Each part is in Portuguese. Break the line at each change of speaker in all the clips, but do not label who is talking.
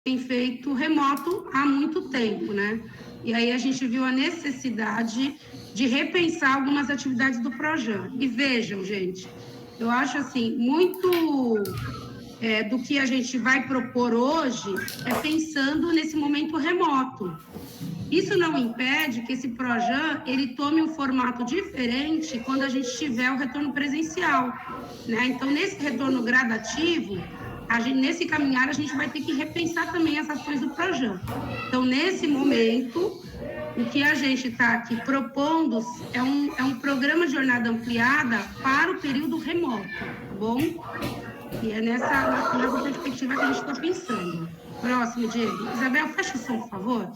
tem feito remoto há muito tempo, né? E aí a gente viu a necessidade de repensar algumas atividades do Projan. E vejam, gente, eu acho assim, muito do que a gente vai propor hoje é pensando nesse momento remoto. Isso não impede que esse Projan ele tome um formato diferente quando a gente tiver o retorno presencial, né? Então, nesse retorno gradativo, nesse caminhar, a gente vai ter que repensar também as ações do Projan. Então, nesse momento, o que a gente está aqui propondo é um programa de jornada ampliada para o período remoto, tá bom? E é nessa perspectiva que a gente está pensando. Próximo, Diego. Isabel, fecha o som, por favor.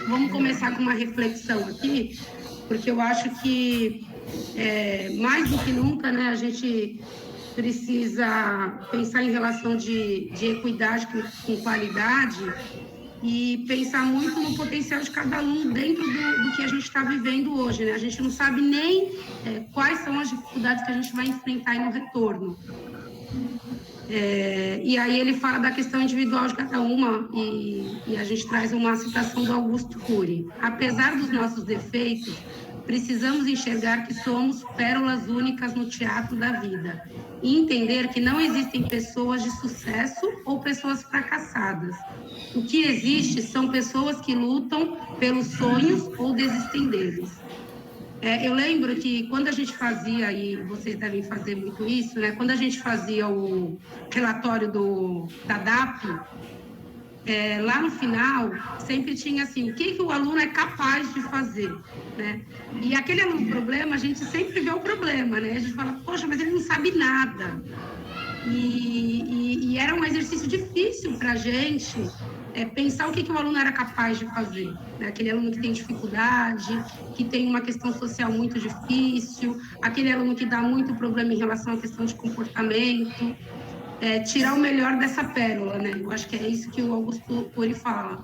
Vamos começar com uma reflexão aqui, porque eu acho que, mais do que nunca, né, a gente precisa pensar em relação de equidade com qualidade e pensar muito no potencial de cada aluno dentro do que a gente está vivendo hoje, né? A gente não sabe nem quais são as dificuldades que a gente vai enfrentar aí no retorno. E aí ele fala da questão individual de cada uma e a gente traz uma citação do Augusto Cury. Apesar dos nossos defeitos, precisamos enxergar que somos pérolas únicas no teatro da vida e entender que não existem pessoas de sucesso ou pessoas fracassadas. O que existe são pessoas que lutam pelos sonhos ou desistem deles. Eu lembro que quando a gente fazia, e vocês devem fazer muito isso, né? Quando a gente fazia o relatório da DAP, lá no final, sempre tinha assim, o que o aluno é capaz de fazer, né? E aquele aluno problema, a gente sempre vê o problema, né? A gente fala, poxa, mas ele não sabe nada. E era um exercício difícil para a gente pensar o que o aluno era capaz de fazer, né? Aquele aluno que tem dificuldade, que tem uma questão social muito difícil, aquele aluno que dá muito problema em relação à questão de comportamento, tirar o melhor dessa pérola, né? Eu acho que é isso que o Augusto Cury fala.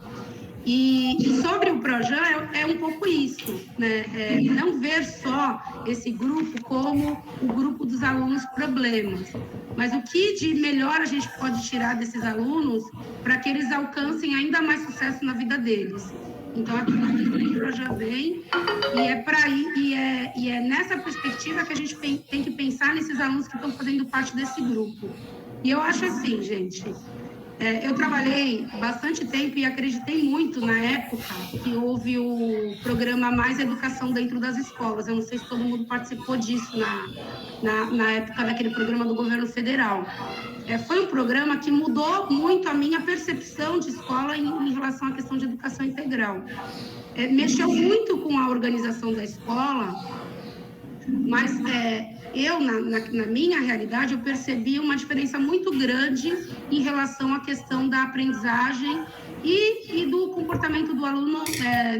E sobre o Projan é um pouco isso, né? Não ver só esse grupo como o grupo dos alunos problemas, mas o que de melhor a gente pode tirar desses alunos para que eles alcancem ainda mais sucesso na vida deles. Então, aqui o Projan vem e é nessa perspectiva que a gente tem que pensar nesses alunos que estão fazendo parte desse grupo. E eu acho assim, gente, eu trabalhei bastante tempo e acreditei muito na época que houve o programa Mais Educação Dentro das Escolas. Eu não sei se todo mundo participou disso na época daquele programa do governo federal. Foi um programa que mudou muito a minha percepção de escola em relação à questão de educação integral. Mexeu muito com a organização da escola, mas eu, na minha realidade, eu percebi uma diferença muito grande em relação à questão da aprendizagem e do comportamento do aluno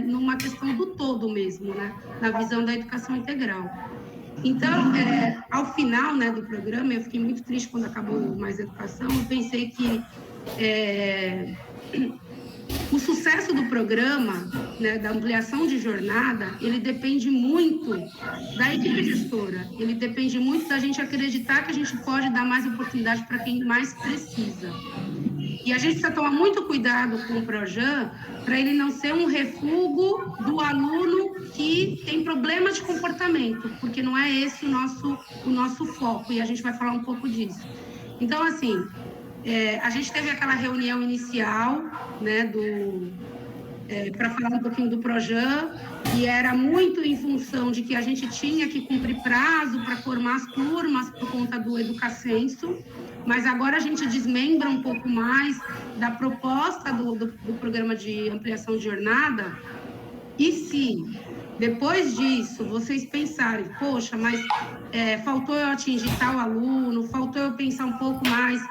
numa questão do todo mesmo, né? Na visão da educação integral. Então, ao final, né, do programa, eu fiquei muito triste quando acabou Mais Educação, eu pensei que o sucesso do programa, né, da ampliação de jornada, ele depende muito da equipe gestora, ele depende muito da gente acreditar que a gente pode dar mais oportunidade para quem mais precisa. E a gente precisa tomar muito cuidado com o Projan para ele não ser um refúgio do aluno que tem problemas de comportamento, porque não é esse o nosso foco, e a gente vai falar um pouco disso. Então, assim, a gente teve aquela reunião inicial, né, para falar um pouquinho do Projan, e era muito em função de que a gente tinha que cumprir prazo para formar as turmas por conta do Educacenso, mas agora a gente desmembra um pouco mais da proposta do programa de ampliação de jornada, e se depois disso vocês pensarem, poxa, mas faltou eu atingir tal aluno, faltou eu pensar um pouco mais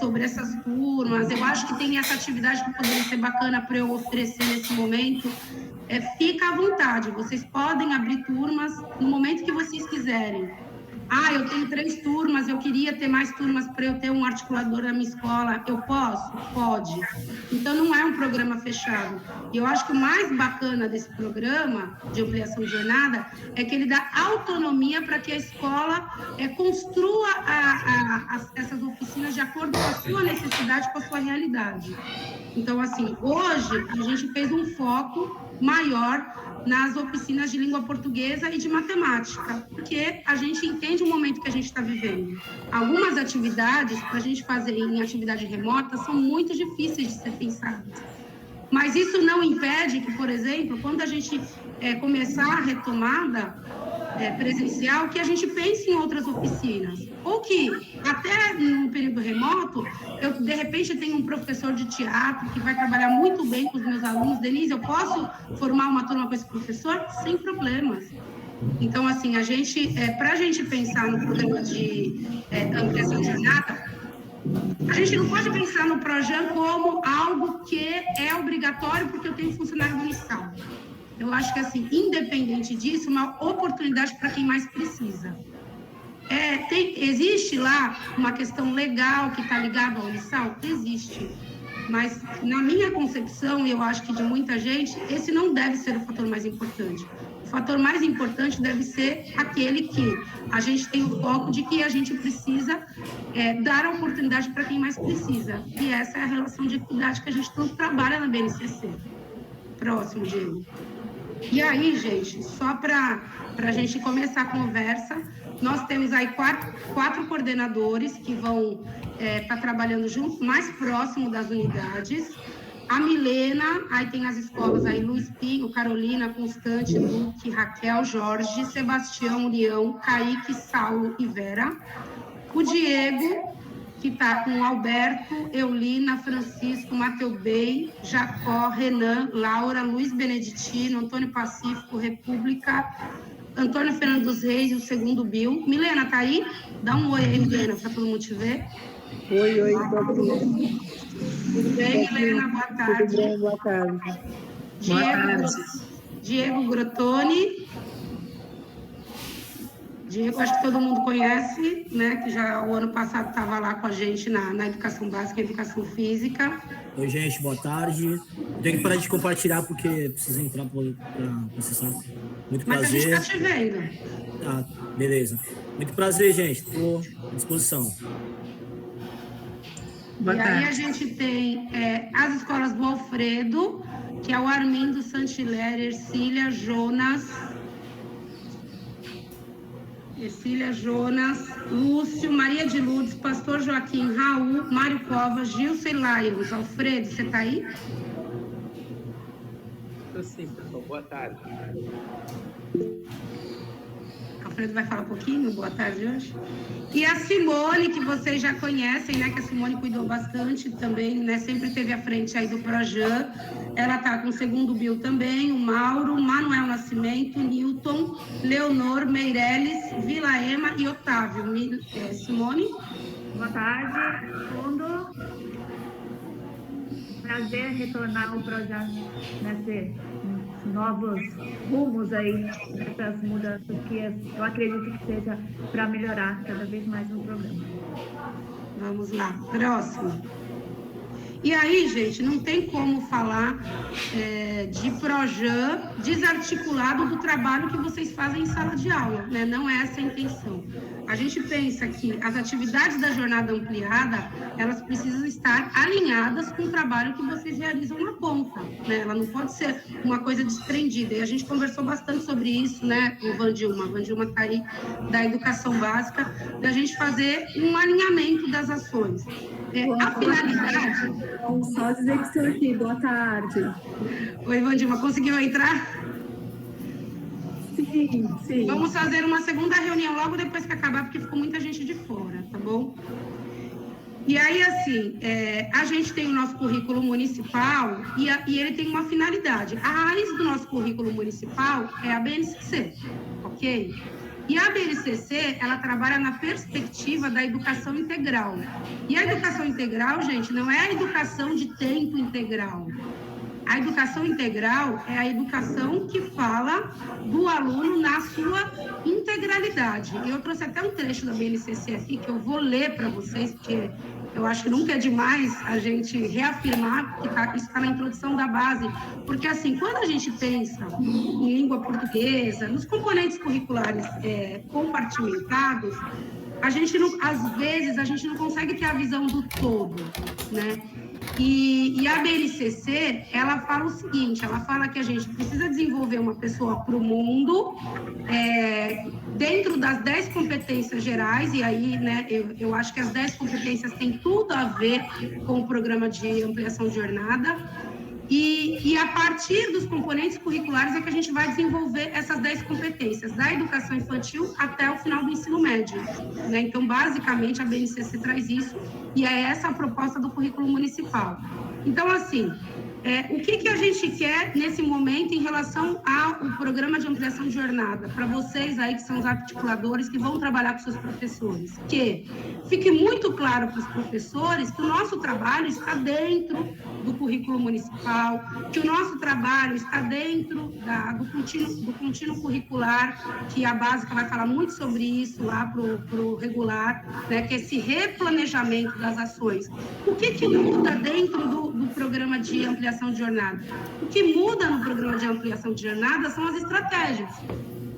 sobre essas turmas, eu acho que tem essa atividade que poderia ser bacana para eu oferecer nesse momento, fica à vontade, vocês podem abrir turmas no momento que vocês quiserem. eu tenho 3 turmas, eu queria ter mais turmas para eu ter um articulador na minha escola. Eu posso? Pode. Então, não é um programa fechado. E eu acho que o mais bacana desse programa de ampliação de jornada é que ele dá autonomia para que a escola construa essas oficinas de acordo com a sua necessidade, com a sua realidade. Então, assim, hoje a gente fez um foco maior nas oficinas de língua portuguesa e de matemática, porque a gente entende o momento que a gente está vivendo. Algumas atividades, para a gente fazer em atividade remota, são muito difíceis de ser pensadas. Mas isso não impede que, por exemplo, quando a gente começar a retomada presencial, que a gente pense em outras oficinas. Ou que, até no período remoto, eu, de repente, tenho um professor de teatro que vai trabalhar muito bem com os meus alunos. Denise, eu posso formar uma turma com esse professor? Sem problemas. Então, assim, para a gente pensar no programa de ampliação de jornada, a gente não pode pensar no Projan como algo que é obrigatório porque eu tenho funcionário do Estado. Eu acho que, assim, independente disso, uma oportunidade para quem mais precisa. Existe lá uma questão legal que está ligada ao Unisal? Existe. Mas, na minha concepção, e eu acho que de muita gente, esse não deve ser o fator mais importante. O fator mais importante deve ser aquele que a gente tem o foco de que a gente precisa dar a oportunidade para quem mais precisa. E essa é a relação de equidade que a gente tanto trabalha na BNCC. Próximo, Diego. E aí, gente, só para a gente começar a conversa, nós temos aí quatro coordenadores que vão estar trabalhando junto, mais próximo das unidades. A Milena, aí tem as escolas aí, Luiz Pinho, Carolina, Constante, Luque, Raquel, Jorge, Sebastião, Leão, Kaique, Saulo e Vera. O Diego, que está com Alberto, Eulina, Francisco, Mateu Bey, Jacó, Renan, Laura, Luiz Beneditino, Antônio Pacífico, República, Antônio Fernando dos Reis e o segundo Bill. Milena, tá aí? Dá um oi aí, Milena, para todo mundo te ver.
Oi, oi,
tudo bem, Milena? Boa tarde.
Tudo bem, boa tarde.
Diego Grotoni. Diego, acho que todo mundo conhece, né? Que já o ano passado estava lá com a gente na Educação Básica e Educação Física.
Oi, gente, boa tarde. Tenho que parar de compartilhar porque preciso entrar para acessar. Muito prazer.
Mas a gente está te vendo.
Tá, beleza. Muito prazer, gente. Estou à disposição.
E aí a gente tem as escolas do Alfredo, que é o Armindo, Santiléria, Ercília, Jonas, Lúcio, Maria de Lourdes, Pastor Joaquim, Raul, Mário Covas, Gilson e Lairos. Alfredo, você está aí?
Estou sim, pessoal. Boa tarde.
Alfredo vai falar um pouquinho, boa tarde hoje. E a Simone, que vocês já conhecem, né? Que a Simone cuidou bastante também, né? Sempre esteve à frente aí do Projan. Ela está com o segundo Bill também, o Mauro, Manuel Nascimento, Newton, Leonor, Meirelles, Vilaema e Otávio. Simone?
Boa tarde, todo mundo. Prazer retornar ao Projan nesses novos rumos aí, essas mudanças que eu acredito que seja para melhorar cada vez mais o programa.
Vamos lá, próximo. E aí, gente, não tem como falar de Projan desarticulado do trabalho que vocês fazem em sala de aula, né? Não é essa a intenção. A gente pensa que as atividades da jornada ampliada, elas precisam estar alinhadas com o trabalho que vocês realizam na ponta, né? Ela não pode ser uma coisa desprendida. E a gente conversou bastante sobre isso, né? O Vandilma está aí da Educação Básica, da gente fazer um alinhamento das ações. A finalidade...
Só dizer que estou aqui, boa tarde.
Oi, Vandilma, conseguiu entrar?
Sim.
Vamos fazer uma segunda reunião logo depois que acabar, porque ficou muita gente de fora, tá bom? E aí, assim, a gente tem o nosso currículo municipal e ele tem uma finalidade. A raiz do nosso currículo municipal é a BNCC, ok? E a BNCC, ela trabalha na perspectiva da educação integral. E a educação integral, gente, não é a educação de tempo integral. A educação integral é a educação que fala do aluno na sua integralidade. Eu trouxe até um trecho da BNCC aqui, que eu vou ler para vocês, porque eu acho que nunca é demais a gente reafirmar que isso está na introdução da base, porque assim, quando a gente pensa em língua portuguesa, nos componentes curriculares compartimentados, a gente não, às vezes, a gente não consegue ter a visão do todo, né? E a BNCC, ela fala o seguinte, ela fala que a gente precisa desenvolver uma pessoa para o mundo, dentro das 10 competências gerais, e aí, né, eu acho que as 10 competências têm tudo a ver com o programa de ampliação de jornada, e a partir dos componentes curriculares é que a gente vai desenvolver essas 10 competências, da educação infantil até o final do ensino médio, né? Então, basicamente, a BNCC traz isso, e é essa a proposta do currículo municipal. Então, assim, o que a gente quer nesse momento em relação ao programa de ampliação de jornada, para vocês aí que são os articuladores que vão trabalhar com seus professores? Que fique muito claro para os professores que o nosso trabalho está dentro do currículo municipal, que o nosso trabalho está dentro do contínuo curricular, que a básica vai falar muito sobre isso lá para o regular, né, que é esse replanejamento das ações. O que muda dentro do programa de ampliação de jornada? O que muda no programa de ampliação de jornada são as estratégias.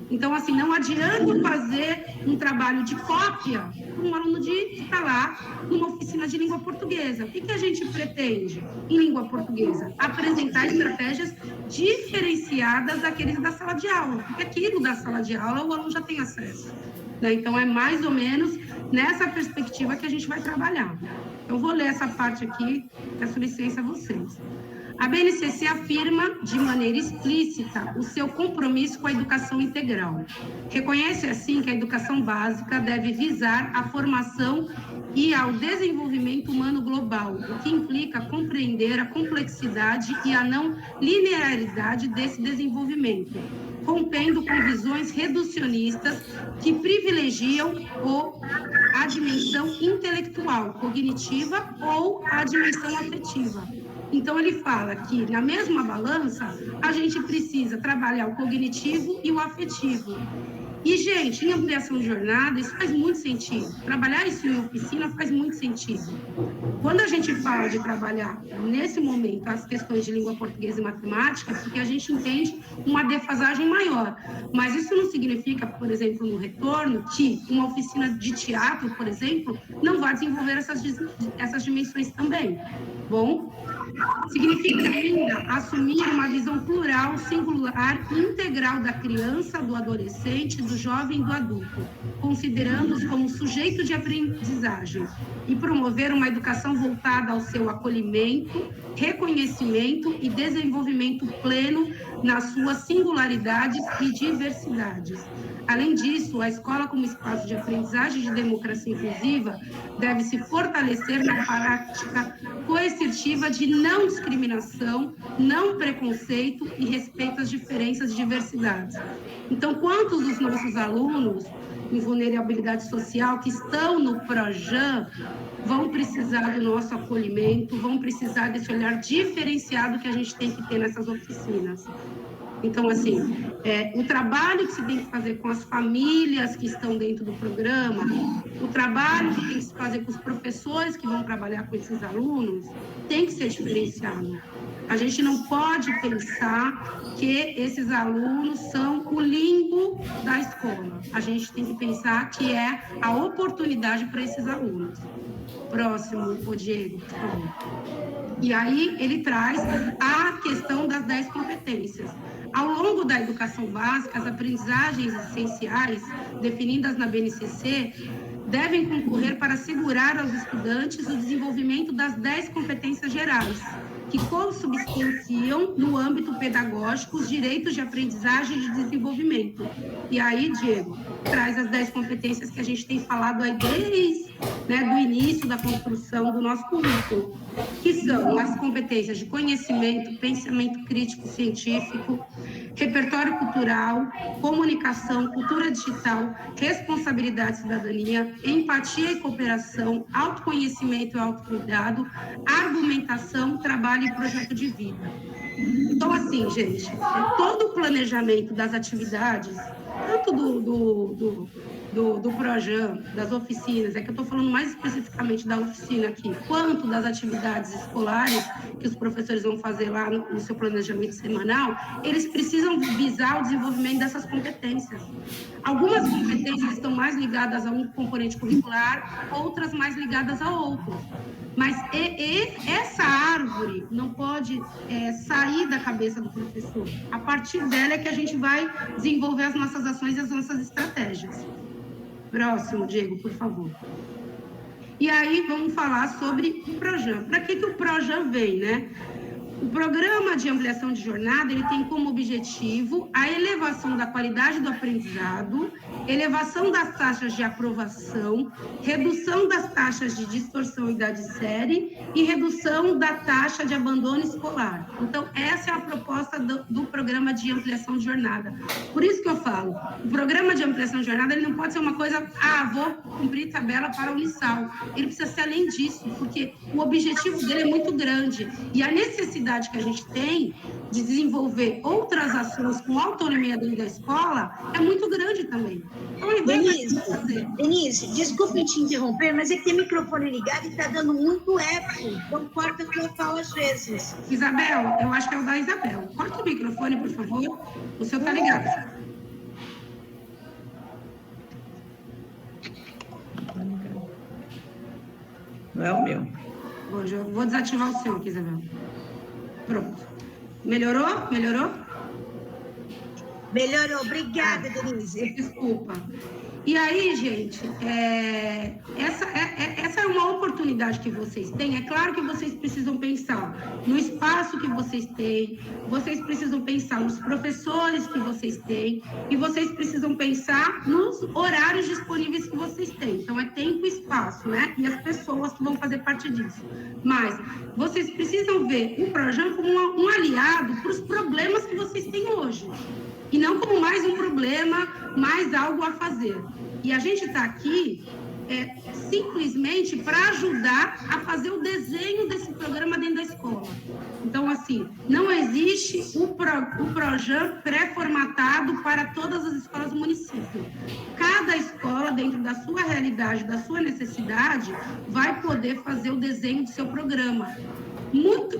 Então, assim, não adianta fazer um trabalho de cópia para um aluno que está lá numa oficina de língua portuguesa. O que a gente pretende em língua portuguesa? Apresentar estratégias diferenciadas daqueles da sala de aula, porque aquilo da sala de aula o aluno já tem acesso, né? Então, é mais ou menos nessa perspectiva que a gente vai trabalhar. Eu vou ler essa parte aqui, peço licença a vocês. A BNCC afirma de maneira explícita o seu compromisso com a educação integral. Reconhece, assim, que a educação básica deve visar a formação e ao desenvolvimento humano global, o que implica compreender a complexidade e a não linearidade desse desenvolvimento, rompendo com visões reducionistas que privilegiam a dimensão intelectual, cognitiva ou a dimensão afetiva. Então, ele fala que, na mesma balança, a gente precisa trabalhar o cognitivo e o afetivo. E, gente, em ampliação de jornada, isso faz muito sentido. Trabalhar isso em oficina faz muito sentido. Quando a gente fala de trabalhar, nesse momento, as questões de língua portuguesa e matemática, porque a gente entende uma defasagem maior. Mas isso não significa, por exemplo, no retorno, que uma oficina de teatro, por exemplo, não vai desenvolver essas dimensões também. Bom, significa ainda assumir uma visão plural, singular e integral da criança, do adolescente, do jovem e do adulto, considerando-os como sujeito de aprendizagem e promover uma educação voltada ao seu acolhimento, reconhecimento e desenvolvimento pleno nas suas singularidades e diversidades. Além disso, a escola como espaço de aprendizagem de democracia inclusiva deve se fortalecer na prática coercitiva de não discriminação, não preconceito e respeito às diferenças e diversidades. Então, quantos dos nossos alunos em vulnerabilidade social que estão no PROJAM vão precisar do nosso acolhimento, vão precisar desse olhar diferenciado que a gente tem que ter nessas oficinas? Então, assim, o trabalho que se tem que fazer com as famílias que estão dentro do programa, o trabalho que tem que se fazer com os professores que vão trabalhar com esses alunos, tem que ser diferenciado. A gente não pode pensar que esses alunos são o limbo da escola. A gente tem que pensar que é a oportunidade para esses alunos. Próximo, o Diego, por favor. E aí ele traz a questão das 10 competências. Ao longo da educação básica, as aprendizagens essenciais, definidas na BNCC, devem concorrer para assegurar aos estudantes o desenvolvimento das 10 competências gerais, que consubstanciam no âmbito pedagógico os direitos de aprendizagem e de desenvolvimento. E aí, Diego, traz as 10 competências que a gente tem falado aí desde, né, do início da construção do nosso currículo, que são as competências de conhecimento, pensamento crítico científico, repertório cultural, comunicação, cultura digital, responsabilidade e cidadania, empatia e cooperação, autoconhecimento e autocuidado, argumentação, trabalho e projeto de vida. Então, assim, gente, todo o planejamento das atividades, tanto do Projan, das oficinas, é que eu estou falando mais especificamente da oficina aqui, quanto das atividades escolares que os professores vão fazer lá no seu planejamento semanal, eles precisam visar o desenvolvimento dessas competências. Algumas competências estão mais ligadas a um componente curricular, outras mais ligadas a outros. Mas essa árvore não pode sair da cabeça do professor. A partir dela é que a gente vai desenvolver as nossas ações e as nossas estratégias. Próximo, Diego, por favor. E aí vamos falar sobre o Projan. Para que o Projan vem, né? O Programa de Ampliação de Jornada, ele tem como objetivo a elevação da qualidade do aprendizado, elevação das taxas de aprovação, redução das taxas de distorção e da série e redução da taxa de abandono escolar. Então, essa é a proposta do Programa de Ampliação de Jornada. Por isso que eu falo, o Programa de Ampliação de Jornada, ele não pode ser uma coisa, vou cumprir tabela para o Unisal. Ele precisa ser além disso, porque o objetivo dele é muito grande e a necessidade que a gente tem de desenvolver outras ações com autonomia dentro da escola é muito grande também. Então,
Denise, desculpe te interromper, mas é que tem microfone ligado e está dando muito eco, então corta a tua fala às vezes.
Isabel, eu acho que é o da Isabel. Corta o microfone, por favor. O seu está ligado.
Não é o meu.
Vou desativar o seu aqui, Isabel. Pronto. Melhorou? Melhorou?
Melhorou. Obrigada, Denise.
Desculpa. E aí, gente, essa é uma oportunidade que vocês têm. É claro que vocês precisam pensar no espaço que vocês têm, vocês precisam pensar nos professores que vocês têm e vocês precisam pensar nos horários disponíveis que vocês têm. Então, é tempo e espaço, né? E as pessoas que vão fazer parte disso. Mas vocês precisam ver o Projan como um aliado para os problemas que vocês têm hoje. E não como mais um problema, mais algo a fazer. E a gente está aqui simplesmente para ajudar a fazer o desenho desse programa dentro da escola. Então, assim, não existe o Projan pré-formatado para todas as escolas do município. Cada escola, dentro da sua realidade, da sua necessidade, vai poder fazer o desenho do seu programa.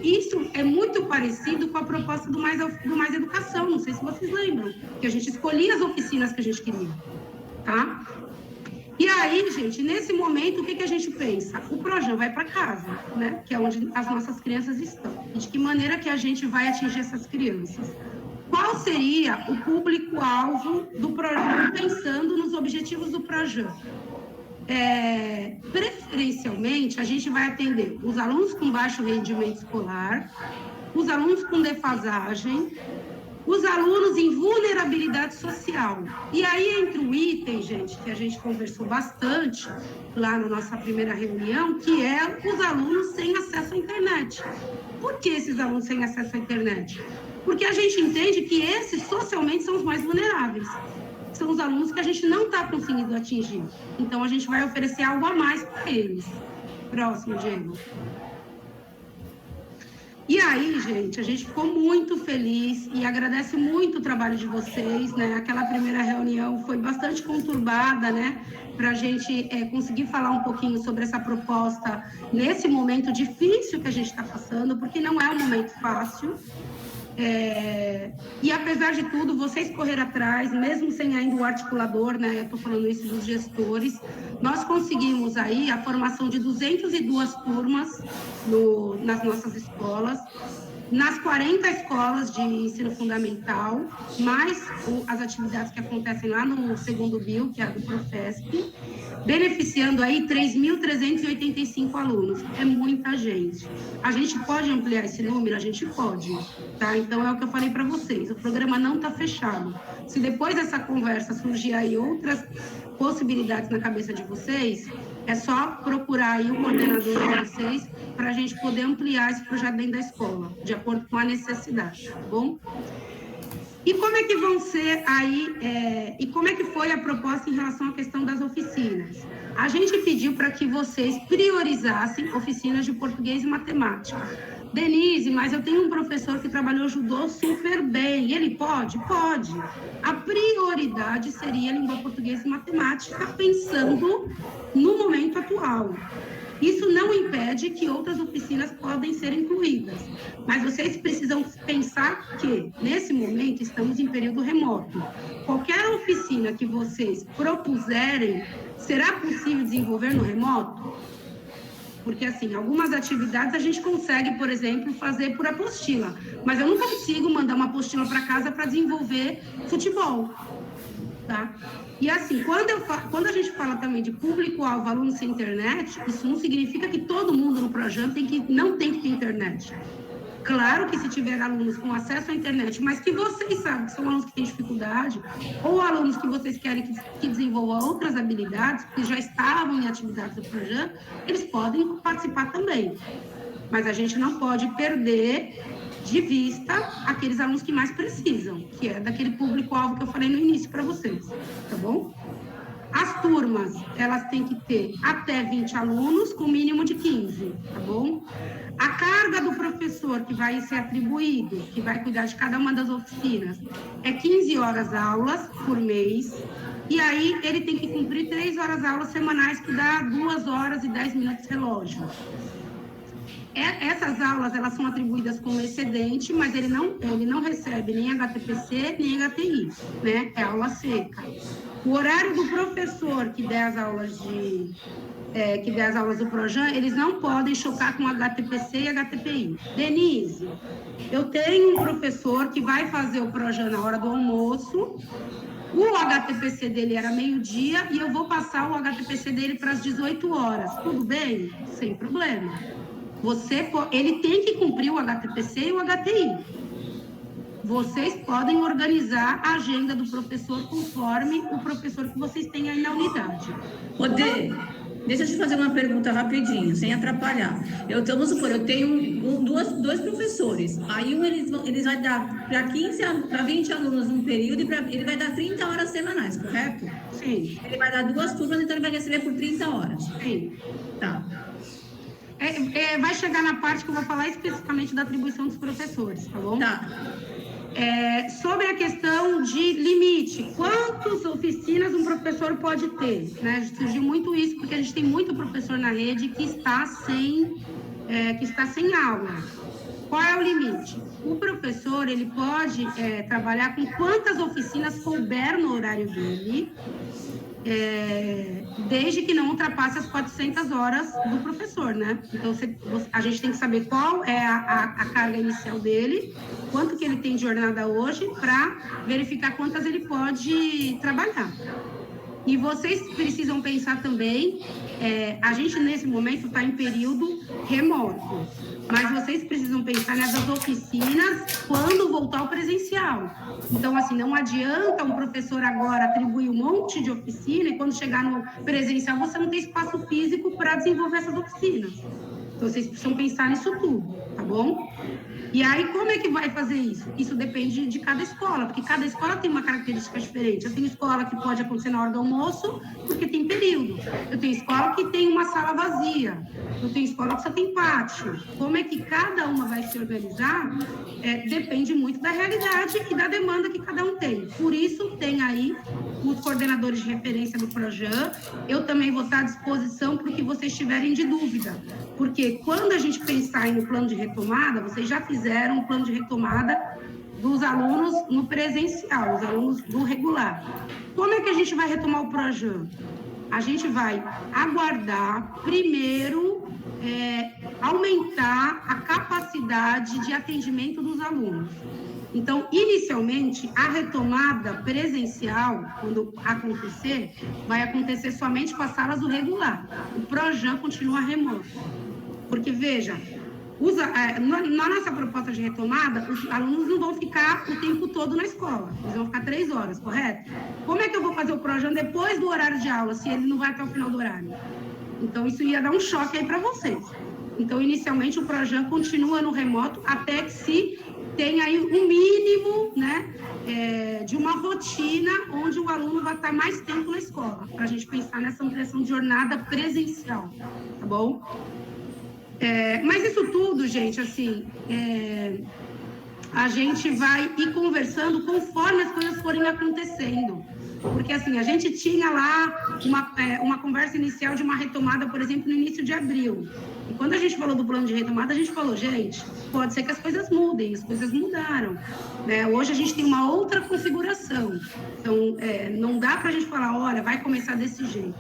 Isso é muito parecido com a proposta do Mais Educação, não sei se vocês lembram, que a gente escolhia as oficinas que a gente queria, tá? E aí, gente, nesse momento, o que a gente pensa? O Projan vai para casa, né? Que é onde as nossas crianças estão. E de que maneira que a gente vai atingir essas crianças? Qual seria o público-alvo do Projan, pensando nos objetivos do Projan? Preferencialmente, a gente vai atender os alunos com baixo rendimento escolar, os alunos com defasagem, os alunos em vulnerabilidade social. E aí entra o item, gente, que a gente conversou bastante lá na nossa primeira reunião, que é os alunos sem acesso à internet. Por que esses alunos sem acesso à internet? Porque a gente entende que esses socialmente são os mais vulneráveis. São os alunos que a gente não está conseguindo atingir. Então, a gente vai oferecer algo a mais para eles. Próximo, Diego. E aí, gente, a gente ficou muito feliz e agradece muito o trabalho de vocês, né? Aquela primeira reunião foi bastante conturbada, né? Para a gente conseguir falar um pouquinho sobre essa proposta nesse momento difícil que a gente está passando, porque não é um momento fácil. E apesar de tudo, vocês correram atrás, mesmo sem ainda o articulador, né? Eu estou falando isso dos gestores, nós conseguimos aí a formação de 202 turmas nas nossas escolas, nas 40 escolas de ensino fundamental, mais as atividades que acontecem lá no segundo BIO, que é a do Profesp. beneficiando aí 3.385 alunos. É muita gente. A gente pode ampliar esse número? A gente pode, tá? Então, é o que eu falei para vocês, o programa não está fechado. Se depois dessa conversa surgir aí outras possibilidades na cabeça de vocês, é só procurar aí o coordenador de vocês para a gente poder ampliar esse projeto dentro da escola, de acordo com a necessidade, tá bom? E como é que vão ser aí, e como é que foi a proposta em relação à questão das oficinas? A gente pediu para que vocês priorizassem oficinas de português e matemática. Denise, mas eu tenho um professor que trabalhou judô super bem, ele pode? Pode. A prioridade seria língua portuguesa e matemática, pensando no momento atual. Isso não impede que outras oficinas podem ser incluídas, mas vocês precisam pensar que, nesse momento, estamos em período remoto. Qualquer oficina que vocês propuserem, será possível desenvolver no remoto? Porque, assim, algumas atividades a gente consegue, por exemplo, fazer por apostila, mas eu não consigo mandar uma apostila para casa para desenvolver futebol, tá? E assim, quando a gente fala também de público-alvo, aluno sem internet, isso não significa que todo mundo no projeto não tem que ter internet. Claro que se tiver alunos com acesso à internet, mas que vocês sabem que são alunos que têm dificuldade, ou alunos que vocês querem que desenvolvam outras habilidades, que já estavam em atividades do projeto, eles podem participar também. Mas a gente não pode perder de vista aqueles alunos que mais precisam, que é daquele público-alvo que eu falei no início para vocês, tá bom? As turmas, elas têm que ter até 20 alunos, com mínimo de 15, tá bom? A carga do professor que vai ser atribuído, que vai cuidar de cada uma das oficinas, é 15 horas aulas por mês, e aí ele tem que cumprir 3 horas aulas semanais, que dá 2 horas e 10 minutos relógio. Essas aulas, elas são atribuídas como excedente, mas ele não recebe nem HTPC, nem HTI, né? É aula seca. O horário do professor que der as aulas do Projan, eles não podem chocar com HTPC e HTPI. Denise, eu tenho um professor que vai fazer o Projan na hora do almoço, o HTPC dele era meio-dia e eu vou passar o HTPC dele para as 18 horas. Tudo bem? Sem problema. Ele tem que cumprir o HTPC e o HTI. Vocês podem organizar a agenda do professor conforme o professor que vocês têm aí na unidade.
Odê, deixa eu te fazer uma pergunta rapidinho, sem atrapalhar. Vamos supor, eu tenho dois professores. Aí eles vai dar para 20 alunos num período e ele vai dar 30 horas semanais, correto?
Sim.
Ele vai dar 2 turmas, então ele vai receber por 30 horas.
Sim.
Tá.
Vai chegar na parte que eu vou falar especificamente da atribuição dos professores, tá bom?
Tá.
Sobre a questão de limite, quantas oficinas um professor pode ter? Né? Surgiu muito isso, porque a gente tem muito professor na rede que está sem aula. Qual é o limite? O professor, ele pode trabalhar com quantas oficinas couber no horário dele, desde que não ultrapasse as 400 horas do professor, né? Então, a gente tem que saber qual é a carga inicial dele, quanto que ele tem de jornada hoje, para verificar quantas ele pode trabalhar. E vocês precisam pensar também, a gente nesse momento está em período remoto, mas vocês precisam pensar nessas oficinas quando voltar ao presencial. Então, assim, não adianta um professor agora atribuir um monte de oficina e quando chegar no presencial você não tem espaço físico para desenvolver essas oficinas. Então, vocês precisam pensar nisso tudo, tá bom? E aí, como é que vai fazer isso? Isso depende de cada escola, porque cada escola tem uma característica diferente. Eu tenho escola que pode acontecer na hora do almoço, porque tem período. Eu tenho escola que tem uma sala vazia. Eu tenho escola que só tem pátio. Como é que cada uma vai se organizar, depende muito da realidade e da demanda que cada um tem. Por isso, tem aí os coordenadores de referência do Projan. Eu também vou estar à disposição para o que vocês tiverem de dúvida. Porque quando a gente pensar no plano de retomada, vocês já fizeram um plano de retomada dos alunos no presencial, os alunos do regular. Como é que a gente vai retomar o Projan? A gente vai aguardar, primeiro, aumentar a capacidade de atendimento dos alunos. Então, inicialmente, a retomada presencial, quando acontecer, vai acontecer somente com as salas do regular. O Projan continua remoto. Porque, veja, na nossa proposta de retomada, os alunos não vão ficar o tempo todo na escola. Eles vão ficar 3 horas, correto? Como é que eu vou fazer o Projan depois do horário de aula, se ele não vai até o final do horário? Então, isso ia dar um choque aí para vocês. Então, inicialmente, o Projan continua no remoto até que se tenha aí um mínimo, né, de uma rotina onde o aluno vai estar mais tempo na escola, para a gente pensar nessa ampliação de jornada presencial, tá bom? Mas isso tudo, gente, assim, a gente vai ir conversando conforme as coisas forem acontecendo. Porque, assim, a gente tinha lá uma conversa inicial de uma retomada, por exemplo, no início de abril. E quando a gente falou do plano de retomada, a gente falou, gente, pode ser que as coisas mudem, as coisas mudaram, né? Hoje a gente tem uma outra configuração. Então, não dá para a gente falar, olha, vai começar desse jeito.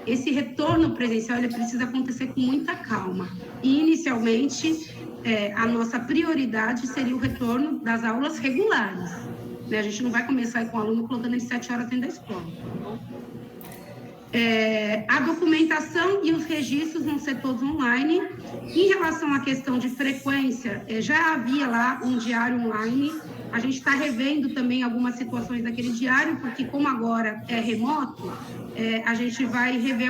Esse retorno presencial, ele precisa acontecer com muita calma. E, inicialmente, a nossa prioridade seria o retorno das aulas regulares. A gente não vai começar com o aluno colocando ele 7 horas dentro da escola. A documentação e os registros vão ser todos online. Em relação à questão de frequência, já havia lá um diário online. A gente está revendo também algumas situações daquele diário, porque como agora é remoto, a gente vai rever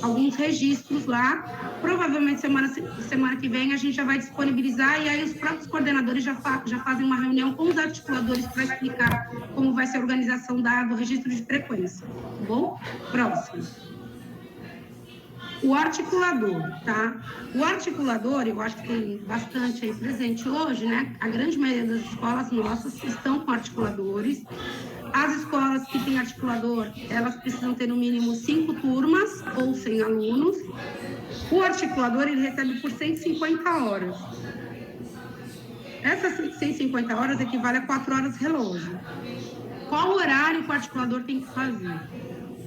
alguns registros lá. Provavelmente semana que vem a gente já vai disponibilizar e aí os próprios coordenadores já fazem uma reunião com os articuladores para explicar como vai ser a organização do registro de frequência. Tá bom? Próximo. O articulador, tá? O articulador, eu acho que tem bastante aí presente hoje, né? A grande maioria das escolas nossas estão com articuladores. As escolas que têm articulador, elas precisam ter no mínimo 5 turmas ou 100 alunos. O articulador, ele recebe por 150 horas. Essas 150 horas equivale a 4 horas relógio. Qual horário que o articulador tem que fazer?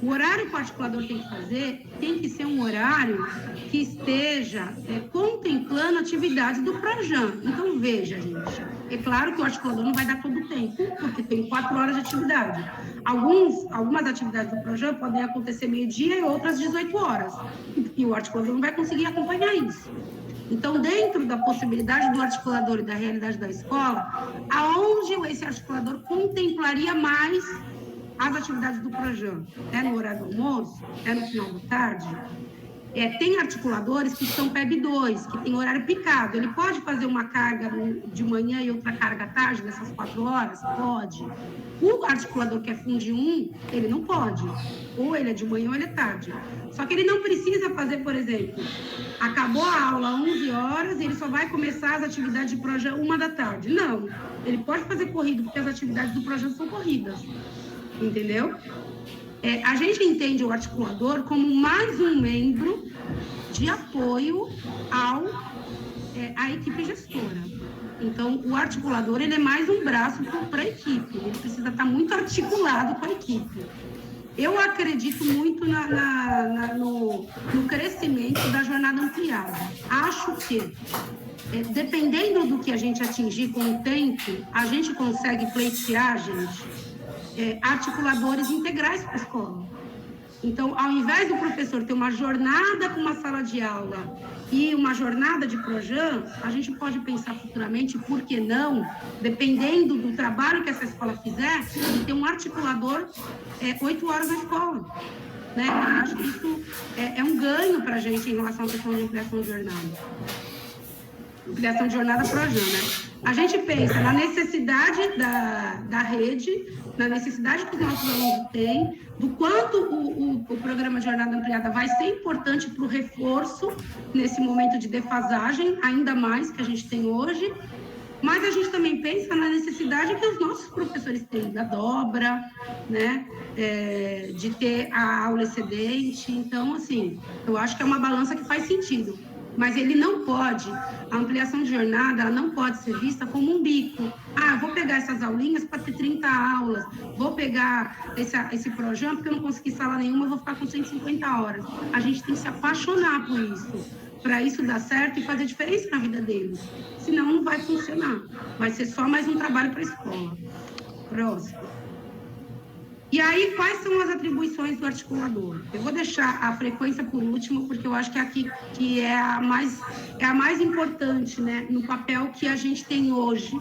O horário que o articulador tem que fazer tem que ser um horário que esteja contemplando a atividade do Projan. Então, veja, gente, é claro que o articulador não vai dar todo o tempo, porque tem 4 horas de atividade. Algumas atividades do Projan podem acontecer meio-dia e outras 18 horas. E o articulador não vai conseguir acompanhar isso. Então, dentro da possibilidade do articulador e da realidade da escola, aonde esse articulador contemplaria mais as atividades do Projan? É no horário do almoço? É no final da tarde? Tem articuladores que são PEB 2, que tem horário picado. Ele pode fazer uma carga de manhã e outra carga à tarde, nessas 4 horas? Pode. O articulador que é Fundi 1, ele não pode. Ou ele é de manhã ou ele é tarde. Só que ele não precisa fazer, por exemplo, acabou a aula às 11 horas e ele só vai começar as atividades de Projan 1 da tarde. Não. Ele pode fazer corrido, porque as atividades do Projan são corridas. Entendeu? A gente entende o articulador como mais um membro de apoio à equipe gestora. Então, o articulador, ele é mais um braço para a equipe. Ele precisa estar muito articulado com a equipe. Eu acredito muito no crescimento da jornada ampliada. Acho que, dependendo do que a gente atingir com o tempo, a gente consegue pleitear, gente, articuladores integrais para a escola. Então, ao invés do professor ter uma jornada com uma sala de aula e uma jornada de Projan, a gente pode pensar futuramente, por que não, dependendo do trabalho que essa escola fizer, de ter um articulador 8 horas na escola. Né? Eu acho que isso é um ganho para a gente em relação à questão de ampliação de jornada. Ampliação de jornada Projan, né? A gente pensa na necessidade da rede, na necessidade que os nossos alunos têm, do quanto o programa de jornada ampliada vai ser importante para o reforço nesse momento de defasagem, ainda mais que a gente tem hoje, mas a gente também pensa na necessidade que os nossos professores têm da dobra, né, de ter a aula excedente. Então, assim, eu acho que é uma balança que faz sentido. Mas ele não pode, a ampliação de jornada, ela não pode ser vista como um bico. Ah, vou pegar essas aulinhas para ter 30 aulas, vou pegar esse Projan porque eu não consegui sala nenhuma, eu vou ficar com 150 horas. A gente tem que se apaixonar por isso. para isso dar certo e fazer diferença na vida deles. Senão não vai funcionar. Vai ser só mais um trabalho para a escola. Próximo. E aí, quais são as atribuições do articulador? Eu vou deixar a frequência por último, porque eu acho que aqui que é a mais importante, né, no papel que a gente tem hoje,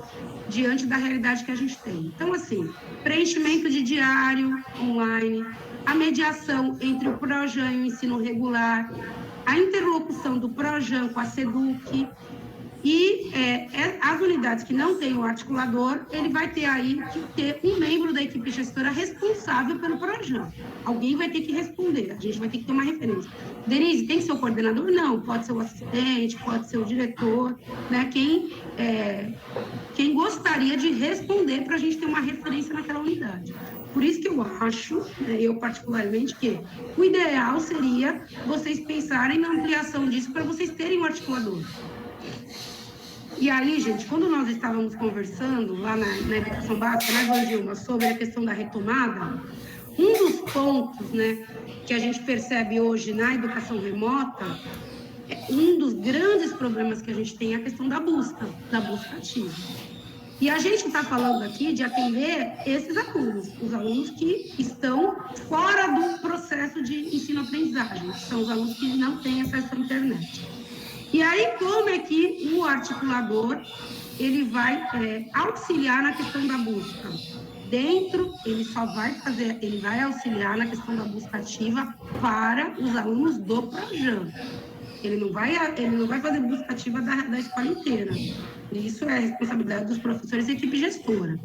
diante da realidade que a gente tem. Então, assim, preenchimento de diário online, a mediação entre o PROJAN e o ensino regular, a interlocução do PROJAN com a SEDUC, e as unidades que não têm o articulador, ele vai ter aí que ter um membro da equipe gestora responsável pelo PROJAN. Alguém vai ter que responder, a gente vai ter que ter uma referência. Denise, tem que ser o coordenador? Não, pode ser o assistente, pode ser o diretor, né? Quem gostaria de responder para a gente ter uma referência naquela unidade. Por isso que eu acho, né, eu particularmente, que o ideal seria vocês pensarem na ampliação disso para vocês terem um articulador. E aí, gente, quando nós estávamos conversando lá na educação básica, na Vandilma, sobre a questão da retomada, um dos pontos, né, que a gente percebe hoje na educação remota, um dos grandes problemas que a gente tem é a questão da busca ativa. E a gente está falando aqui de atender esses alunos, os alunos que estão fora do processo de ensino-aprendizagem, são os alunos que não têm acesso à internet. E aí, como é que o articulador, ele vai auxiliar na questão da busca? Ele vai auxiliar na questão da busca ativa para os alunos do PROJAN. Ele não vai fazer busca ativa da escola inteira. Isso é responsabilidade dos professores e equipe gestora.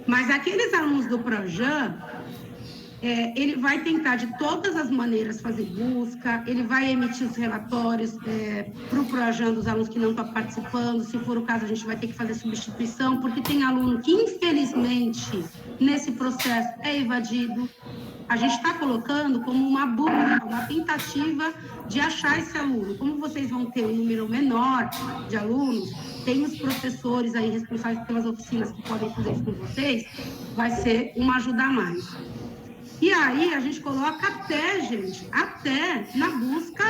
Mas aqueles alunos do PROJAN, ele vai tentar de todas as maneiras fazer busca, ele vai emitir os relatórios para o PROJAN dos alunos que não estão participando, se for o caso a gente vai ter que fazer substituição, porque tem aluno que infelizmente nesse processo é evadido. A gente está colocando como uma busca, uma tentativa de achar esse aluno. Como vocês vão ter um número menor de alunos, tem os professores aí responsáveis pelas oficinas que podem fazer isso com vocês, vai ser uma ajuda a mais. E aí a gente coloca até na busca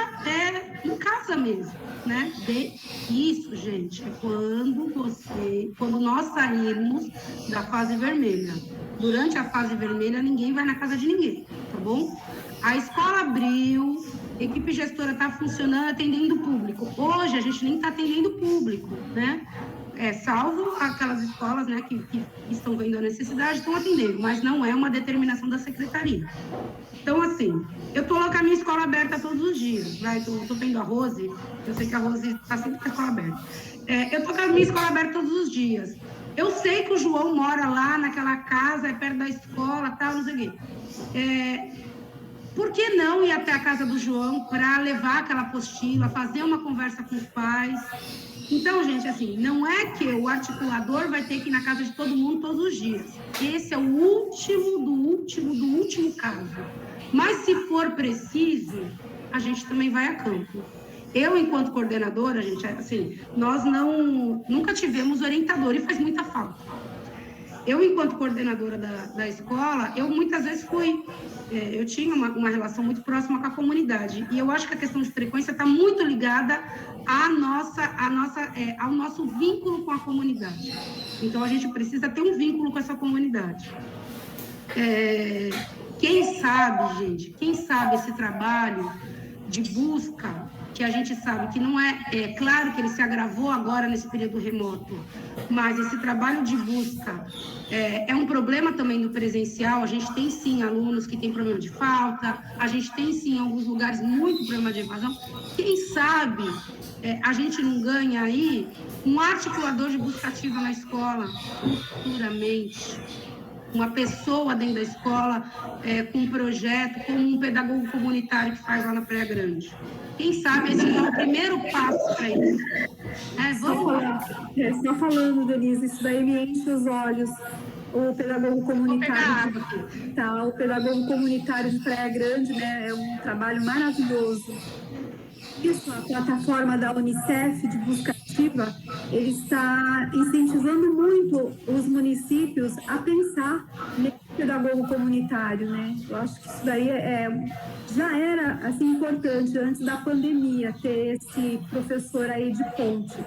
em casa mesmo, né? Isso, gente, é quando nós sairmos da fase vermelha. Durante a fase vermelha, ninguém vai na casa de ninguém, tá bom? A escola abriu, a equipe gestora está funcionando, atendendo o público. Hoje a gente nem está atendendo o público, né? Salvo aquelas escolas, né, que estão vendo a necessidade, estão atendendo, mas não é uma determinação da secretaria. Então, assim, eu estou com a minha escola aberta todos os dias, vai? Estou vendo a Rose, eu sei que a Rose está sempre com a escola aberta. Eu estou com a minha escola aberta todos os dias. Eu sei que o João mora lá naquela casa, é perto da escola, tal, não sei o quê. Por que não ir até a casa do João para levar aquela apostila, fazer uma conversa com os pais? Então, gente, assim, não é que o articulador vai ter que ir na casa de todo mundo todos os dias. Esse é o último caso. Mas, se for preciso, a gente também vai a campo. Eu, enquanto coordenadora, gente, assim, nós nunca tivemos orientador e faz muita falta. Eu, enquanto coordenadora da escola, eu muitas vezes eu tinha uma relação muito próxima com a comunidade. E eu acho que a questão de frequência está muito ligada ao nosso vínculo com a comunidade. Então, a gente precisa ter um vínculo com essa comunidade. Quem sabe esse trabalho de busca, que a gente sabe que não é claro que ele se agravou agora nesse período remoto, mas esse trabalho de busca é um problema também do presencial. A gente tem sim alunos que têm problema de falta, a gente tem sim em alguns lugares muito problema de evasão. Quem sabe a gente não ganha aí um articulador de busca ativa na escola futuramente. Uma pessoa dentro da escola com um projeto, como um pedagogo comunitário que faz lá na Praia Grande. Quem sabe esse é o primeiro passo para isso. Vamos lá.
Só falando, Denise, isso daí me enche os olhos. O pedagogo comunitário, o pedagogo comunitário de Praia Grande, né, é um trabalho maravilhoso. Isso, a plataforma da Unicef de busca ativa, ele está incentivando muito os municípios a pensar nesse pedagogo comunitário, né? Eu acho que isso daí já era assim importante antes da pandemia ter esse professor aí de ponte.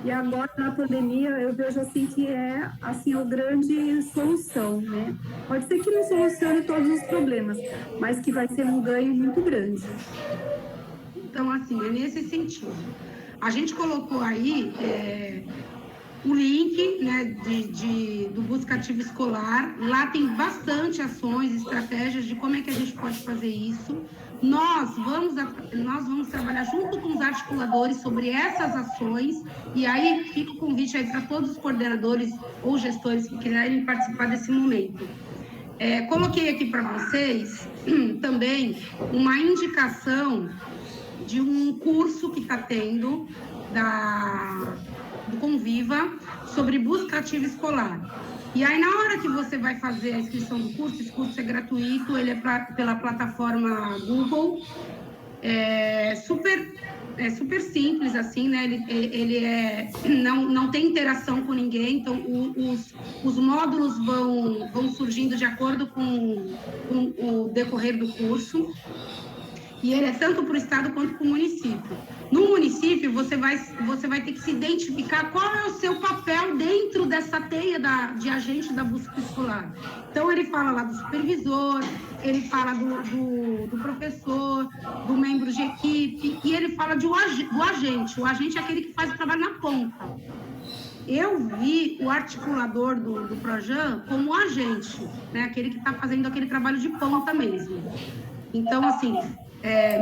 E agora na pandemia eu vejo assim que é assim a grande solução, né? Pode ser que não solucione todos os problemas, mas que vai ser um ganho muito grande.
Então, assim, é nesse sentido. A gente colocou aí o link, né, do Busca Ativa Escolar. Lá tem bastante ações, estratégias de como é que a gente pode fazer isso. Nós vamos trabalhar junto com os articuladores sobre essas ações, e aí fica o convite aí para todos os coordenadores ou gestores que quiserem participar desse momento. Coloquei aqui para vocês também uma indicação de um curso que está tendo do Conviva sobre busca ativa escolar. E aí, na hora que você vai fazer a inscrição do curso, esse curso é gratuito, ele é pela plataforma Google, super simples, assim, né? Ele não tem interação com ninguém, então os módulos vão surgindo de acordo com o decorrer do curso. E ele é tanto para o estado quanto para o município. No município, você vai ter que se identificar qual é o seu papel dentro dessa teia de agente da busca escolar. Então, ele fala lá do supervisor, ele fala do professor, do membro de equipe, e ele fala do agente. O agente é aquele que faz o trabalho na ponta. Eu vi o articulador do Projan como agente, né? Aquele que está fazendo aquele trabalho de ponta mesmo. Então, assim,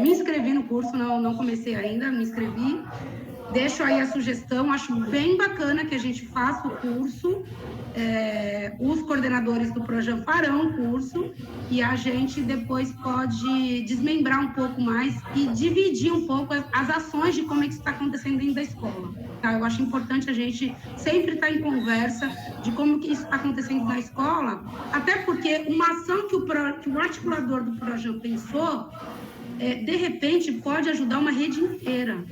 me inscrevi no curso, não comecei ainda, me inscrevi. Deixo aí a sugestão, acho bem bacana que a gente faça o curso. Os coordenadores do Projan farão o curso e a gente depois pode desmembrar um pouco mais e dividir um pouco as ações de como é que isso está acontecendo dentro da escola. Tá? Eu acho importante a gente sempre estar em conversa de como que isso está acontecendo na escola, até porque uma ação que o articulador do Projan pensou, de repente pode ajudar uma rede inteira.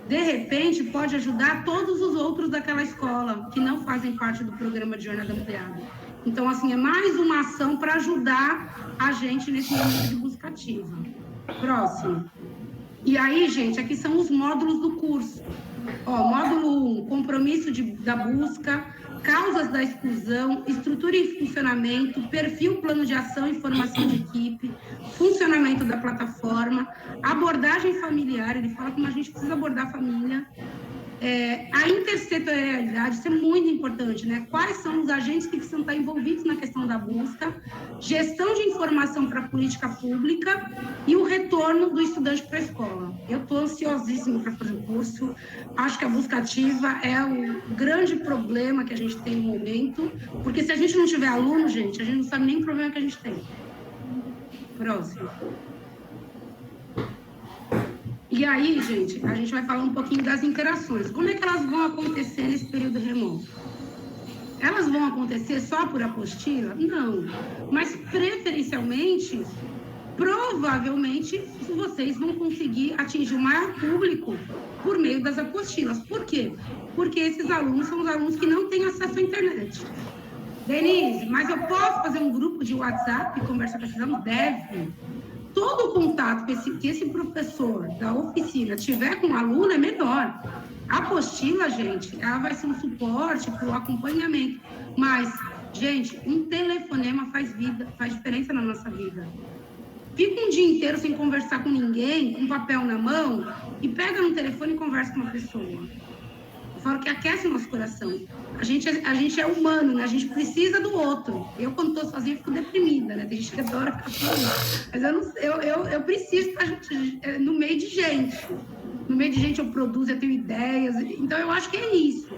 De repente, pode ajudar todos os outros daquela escola que não fazem parte do programa de jornada ampliada. Então, assim, é mais uma ação para ajudar a gente nesse momento de busca ativa. Próximo. E aí, gente, aqui são os módulos do curso. Módulo 1, compromisso da busca, causas da exclusão, estrutura e funcionamento, perfil, plano de ação e formação de equipe, funcionamento da plataforma, abordagem familiar, ele fala como a gente precisa abordar a família, a intersetorialidade, isso é muito importante, né? Quais são os agentes que precisam estar envolvidos na questão da busca, gestão de informação para a política pública e o retorno do estudante para a escola. Eu estou ansiosíssima para fazer o curso, acho que a busca ativa é o grande problema que a gente tem no momento, porque se a gente não tiver aluno, gente, a gente não sabe nem o problema que a gente tem. Próximo. E aí, gente, a gente vai falar um pouquinho das interações. Como é que elas vão acontecer nesse período remoto? Elas vão acontecer só por apostila? Não. Mas, preferencialmente, provavelmente, vocês vão conseguir atingir o maior público por meio das apostilas. Por quê? Porque esses alunos são os alunos que não têm acesso à internet. Denise, mas eu posso fazer um grupo de WhatsApp e conversar com esses alunos? Deve. Todo o contato que esse professor da oficina tiver com o aluno é melhor. A apostila, gente, ela vai ser um suporte para o acompanhamento. Mas, gente, um telefonema faz diferença na nossa vida. Fica um dia inteiro sem conversar com ninguém, com papel na mão, e pega no telefone e conversa com uma pessoa. Eu falo que aquece o nosso coração. A gente é humano, né? A gente precisa do outro. Eu, quando estou sozinha, fico deprimida, né? Tem gente que adora ficar sozinha. Mas eu preciso estar no meio de gente. No meio de gente eu produzo, eu tenho ideias. Então, eu acho que é isso.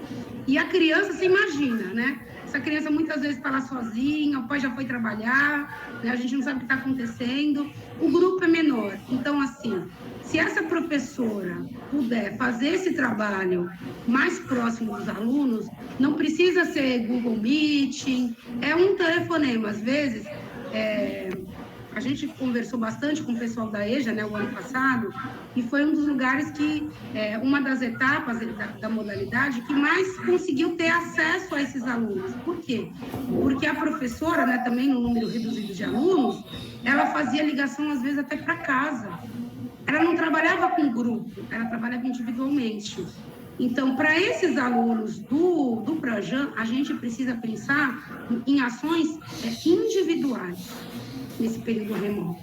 E a criança, você imagina, né? Essa criança muitas vezes está lá sozinha, o pai já foi trabalhar, né? A gente não sabe o que está acontecendo. O grupo é menor. Então, assim, se essa professora puder fazer esse trabalho mais próximo dos alunos, não precisa ser Google Meeting, é um telefonema. Às vezes, a gente conversou bastante com o pessoal da EJA, né, o ano passado, e foi um dos lugares que, uma das etapas da modalidade, que mais conseguiu ter acesso a esses alunos. Por quê? Porque a professora, né, também no número reduzido de alunos, ela fazia ligação, às vezes, até para casa. Ela não trabalhava com grupo, ela trabalhava individualmente. Então, para esses alunos do Projan, a gente precisa pensar em ações individuais nesse período remoto.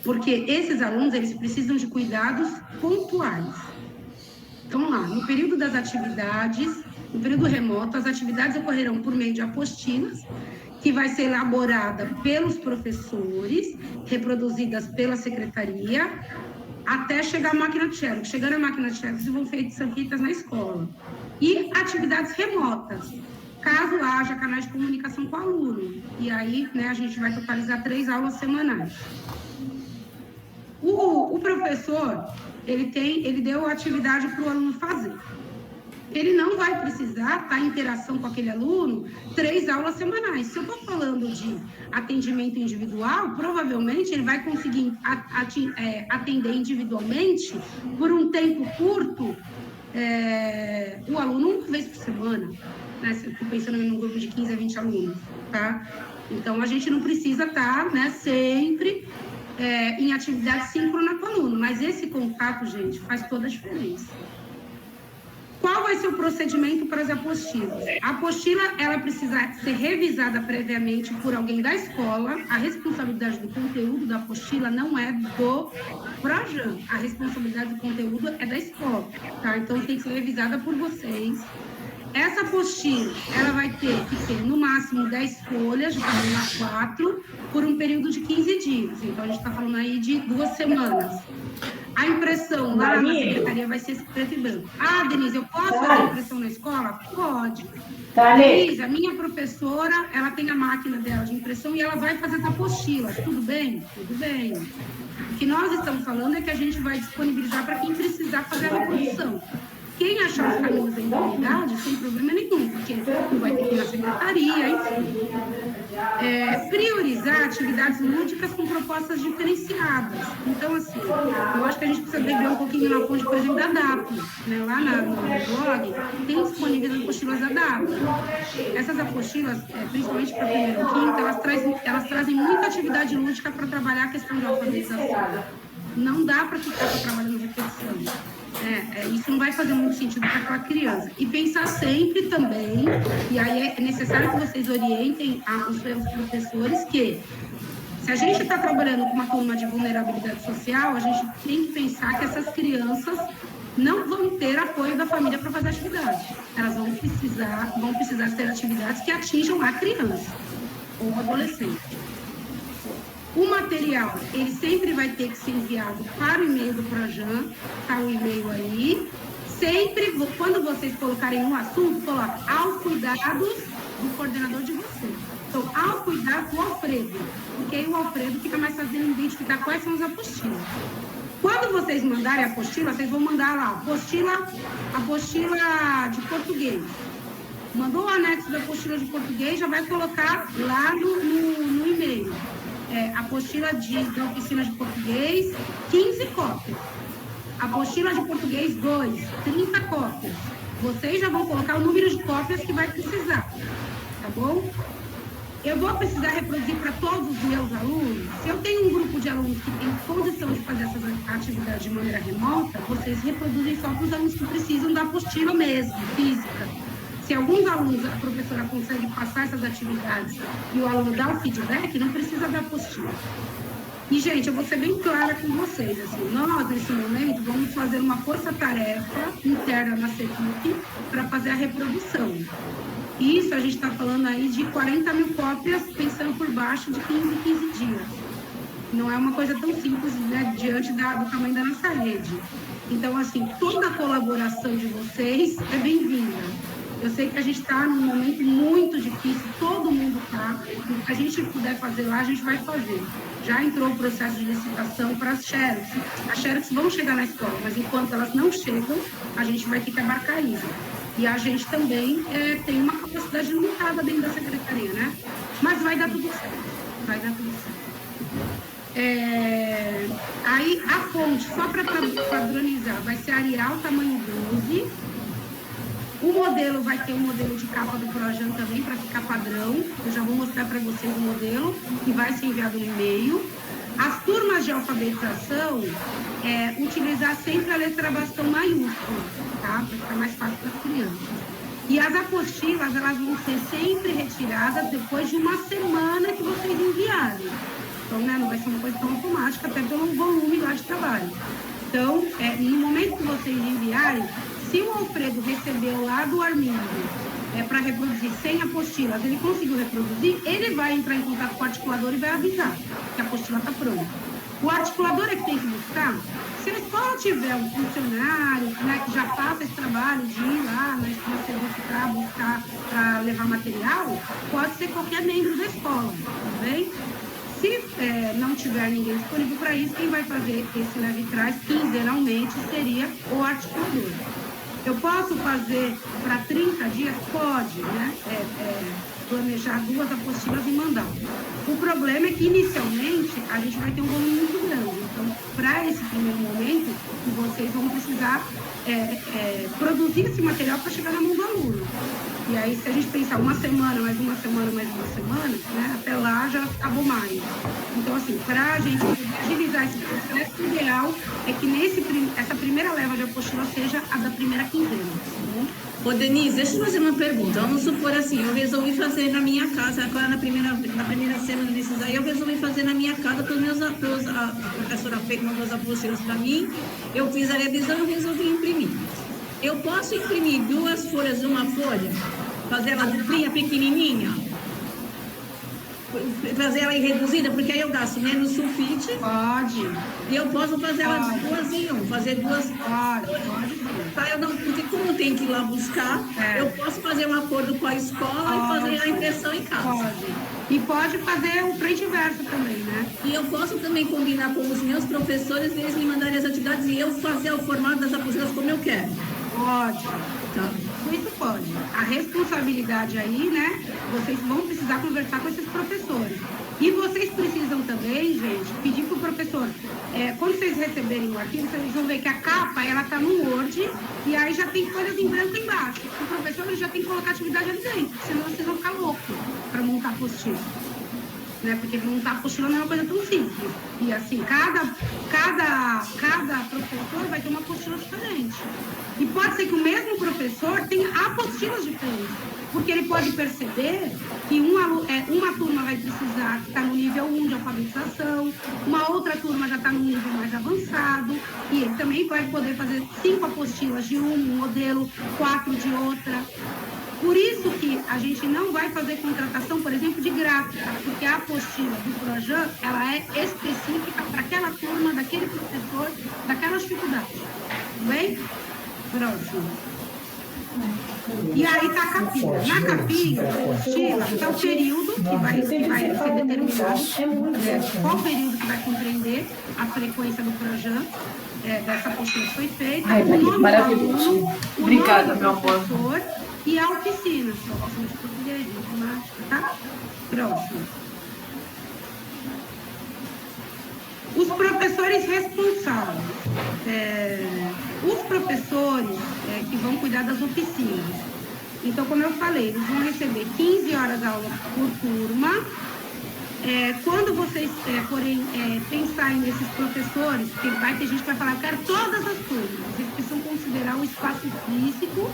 Porque esses alunos, eles precisam de cuidados pontuais. Então, lá, no período das atividades, no período remoto, as atividades ocorrerão por meio de apostilas, que vai ser elaborada pelos professores, reproduzidas pela secretaria, até chegar a máquina de xerox. Chegando a máquina de xerox, vão ser feitas na escola. E atividades remotas, caso haja canais de comunicação com o aluno. E aí, né, a gente vai totalizar 3 aulas semanais. O professor, ele deu a atividade para o aluno fazer. Ele não vai precisar estar em interação com aquele aluno 3 aulas semanais. Se eu estou falando de atendimento individual, provavelmente ele vai conseguir atender individualmente por um tempo curto o aluno uma vez por semana. Né? Se eu estou pensando em um grupo de 15 a 20 alunos, tá? Então, a gente não precisa estar, né, sempre em atividade síncrona com o aluno, mas esse contato, gente, faz toda a diferença. Qual vai ser o procedimento para as apostilas? A apostila, ela precisa ser revisada previamente por alguém da escola. A responsabilidade do conteúdo da apostila não é do Projan. A responsabilidade do conteúdo é da escola, tá? Então, tem que ser revisada por vocês. Essa apostila, ela vai ter que ter, no máximo, 10 folhas, de tamanho A4, por um período de 15 dias. Então, a gente está falando aí de 2 semanas. A impressão lá na secretaria vai ser preto e branco. Ah, Denise, eu posso fazer impressão na escola? Pode. Denise, a minha professora, ela tem a máquina dela de impressão e ela vai fazer as apostilas. Tudo bem? Tudo bem. O que nós estamos falando é que a gente vai disponibilizar para quem precisar fazer a reprodução. Quem achar os caminhos da imunidade, sem problema nenhum, porque não vai ter que ir na secretaria, enfim. Priorizar atividades lúdicas com propostas diferenciadas. Então, assim, eu acho que a gente precisa beber um pouquinho na fonte, por exemplo, da DAP. Né? Lá no blog, tem disponíveis as apostilas da DAP. Essas apostilas, principalmente para primeiro e quinto, elas trazem muita atividade lúdica para trabalhar a questão de alfabetização. Não dá para ficar trabalhando repetição. Isso não vai fazer muito sentido para aquela criança. E pensar sempre também, e aí é necessário que vocês orientem os seus professores que, se a gente está trabalhando com uma turma de vulnerabilidade social, a gente tem que pensar que essas crianças não vão ter apoio da família para fazer atividade. Elas vão precisar ter atividades que atinjam a criança ou o adolescente. O material, ele sempre vai ter que ser enviado para o e-mail do Projan, tá o e-mail aí. Sempre, quando vocês colocarem um assunto, coloca aos cuidados do coordenador de vocês. Então, aos cuidados do Alfredo, porque aí o Alfredo fica mais fácil de identificar quais são as apostilas. Quando vocês mandarem a apostila, vocês vão mandar lá, apostila de português. Mandou o anexo da apostila de português, já vai colocar lá no e-mail. Apostila da oficina de português, 15 cópias. Apostila de português 2, 30 cópias. Vocês já vão colocar o número de cópias que vai precisar, tá bom? Eu vou precisar reproduzir para todos os meus alunos. Se eu tenho um grupo de alunos que tem condição de fazer essas atividades de maneira remota, vocês reproduzem só para os alunos que precisam da apostila mesmo, física. Se alguns alunos, a professora consegue passar essas atividades e o aluno dá o feedback, não precisa da apostila. E, gente, eu vou ser bem clara com vocês. Assim, nós, nesse momento, vamos fazer uma força-tarefa interna na CETUC para fazer a reprodução. Isso, a gente está falando aí de 40 mil cópias, pensando por baixo, de 15 em 15 dias. Não é uma coisa tão simples, né, diante do tamanho da nossa rede. Então, assim, toda a colaboração de vocês é bem-vinda. Eu sei que a gente está num momento muito difícil, todo mundo está. O que a gente puder fazer lá, a gente vai fazer. Já entrou o processo de licitação para as xerox. As xerox vão chegar na escola, mas enquanto elas não chegam, a gente vai ter que abarcar isso. E a gente também tem uma capacidade limitada dentro da secretaria, né? Mas vai dar tudo certo. Vai dar tudo certo. Aí a fonte, só para padronizar, vai ser Arial tamanho 12. O modelo vai ter um modelo de capa do Projan também, para ficar padrão. Eu já vou mostrar para vocês o modelo, que vai ser enviado no e-mail. As turmas de alfabetização, utilizar sempre a letra bastão maiúscula, tá? Para ficar mais fácil para as crianças. E as apostilas, elas vão ser sempre retiradas depois de uma semana que vocês enviarem. Então, né, não vai ser uma coisa tão automática, até pelo volume lá de trabalho. Então, no momento que vocês enviarem, se o Alfredo recebeu lá do Armindo para reproduzir 100 apostilas, ele conseguiu reproduzir, ele vai entrar em contato com o articulador e vai avisar que a apostila está pronta. O articulador é que tem que buscar. Se a escola tiver um funcionário, né, que já faça esse trabalho de ir lá na escola buscar para levar material, pode ser qualquer membro da escola, tá bem? Se não tiver ninguém disponível para isso, quem vai fazer esse leve trás quinzenalmente seria o articulador. Eu posso fazer para 30 dias? Pode, né? Planejar 2 apostilas e mandar. O problema é que, inicialmente, a gente vai ter um volume muito grande. Então, para esse primeiro momento, vocês vão precisar produzir esse material para chegar na mão do aluno. E aí, se a gente pensar uma semana, mais uma semana, mais uma semana, né, até lá já acabou maio. Então, assim, para a gente agilizar esse processo, o ideal é que essa primeira leva de apostila seja a da primeira quinzena. Tá bom?
Ô, Denise, deixa eu fazer uma pergunta. Vamos supor assim, eu resolvi fazer na minha casa, agora na primeira semana desses aí, eu resolvi fazer na minha casa a professora fez mandou as apostilas para mim, eu fiz a revisão e resolvi imprimir. Eu posso imprimir 2 folhas de uma folha, fazer ela duplinha, pequenininha, fazer ela reduzida, porque aí eu gasto menos sulfite.
Pode.
E eu posso fazer ela de 2 em 1, fazer 2.
Pode.
Tá, porque como tem que ir lá buscar, eu posso fazer um acordo com a escola e fazer a impressão em casa.
Pode. E pode fazer o frente e verso também, né?
E eu posso também combinar com os meus professores, eles me mandarem as atividades e eu fazer o formato das apostilas como eu quero.
Pode.
Tá.
Isso pode. A responsabilidade aí, né? Vocês vão precisar conversar com esses professores. E vocês precisam também, gente, pedir para o professor, quando vocês receberem o arquivo, vocês vão ver que a capa, ela está no Word, e aí já tem folhas em branco embaixo. O professor ele já tem que colocar atividade ali dentro, senão vocês vão ficar loucos para montar a apostila. Né? Porque montar a apostila não é uma coisa tão simples. E assim, cada professor vai ter uma apostila diferente. E pode ser que o mesmo professor tenha apostilas diferentes. Porque ele pode perceber que uma turma vai precisar estar no nível 1 de alfabetização, uma outra turma já está no nível mais avançado, e ele também vai poder fazer 5 apostilas de um modelo, 4 de outra. Por isso que a gente não vai fazer contratação, por exemplo, de gráfica, porque a apostila do Projan, ela é específica para aquela turma, daquele professor, daquela dificuldade. Tudo bem? Próximo. E aí está a capinha. Na capinha, a apostila, está o período que vai ser determinado, qual período que vai compreender a frequência do Projan, dessa apostila que foi feita, o nome do aluno,
Obrigada,
meu amor. E a oficina, oficina de português, matemática, tá? Próximo. Os professores responsáveis. Os professores que vão cuidar das oficinas. Então, como eu falei, eles vão receber 15 horas de aula por turma. Quando vocês forem pensar nesses professores, porque vai ter gente que vai falar, eu quero todas as turmas, vocês precisam considerar o espaço físico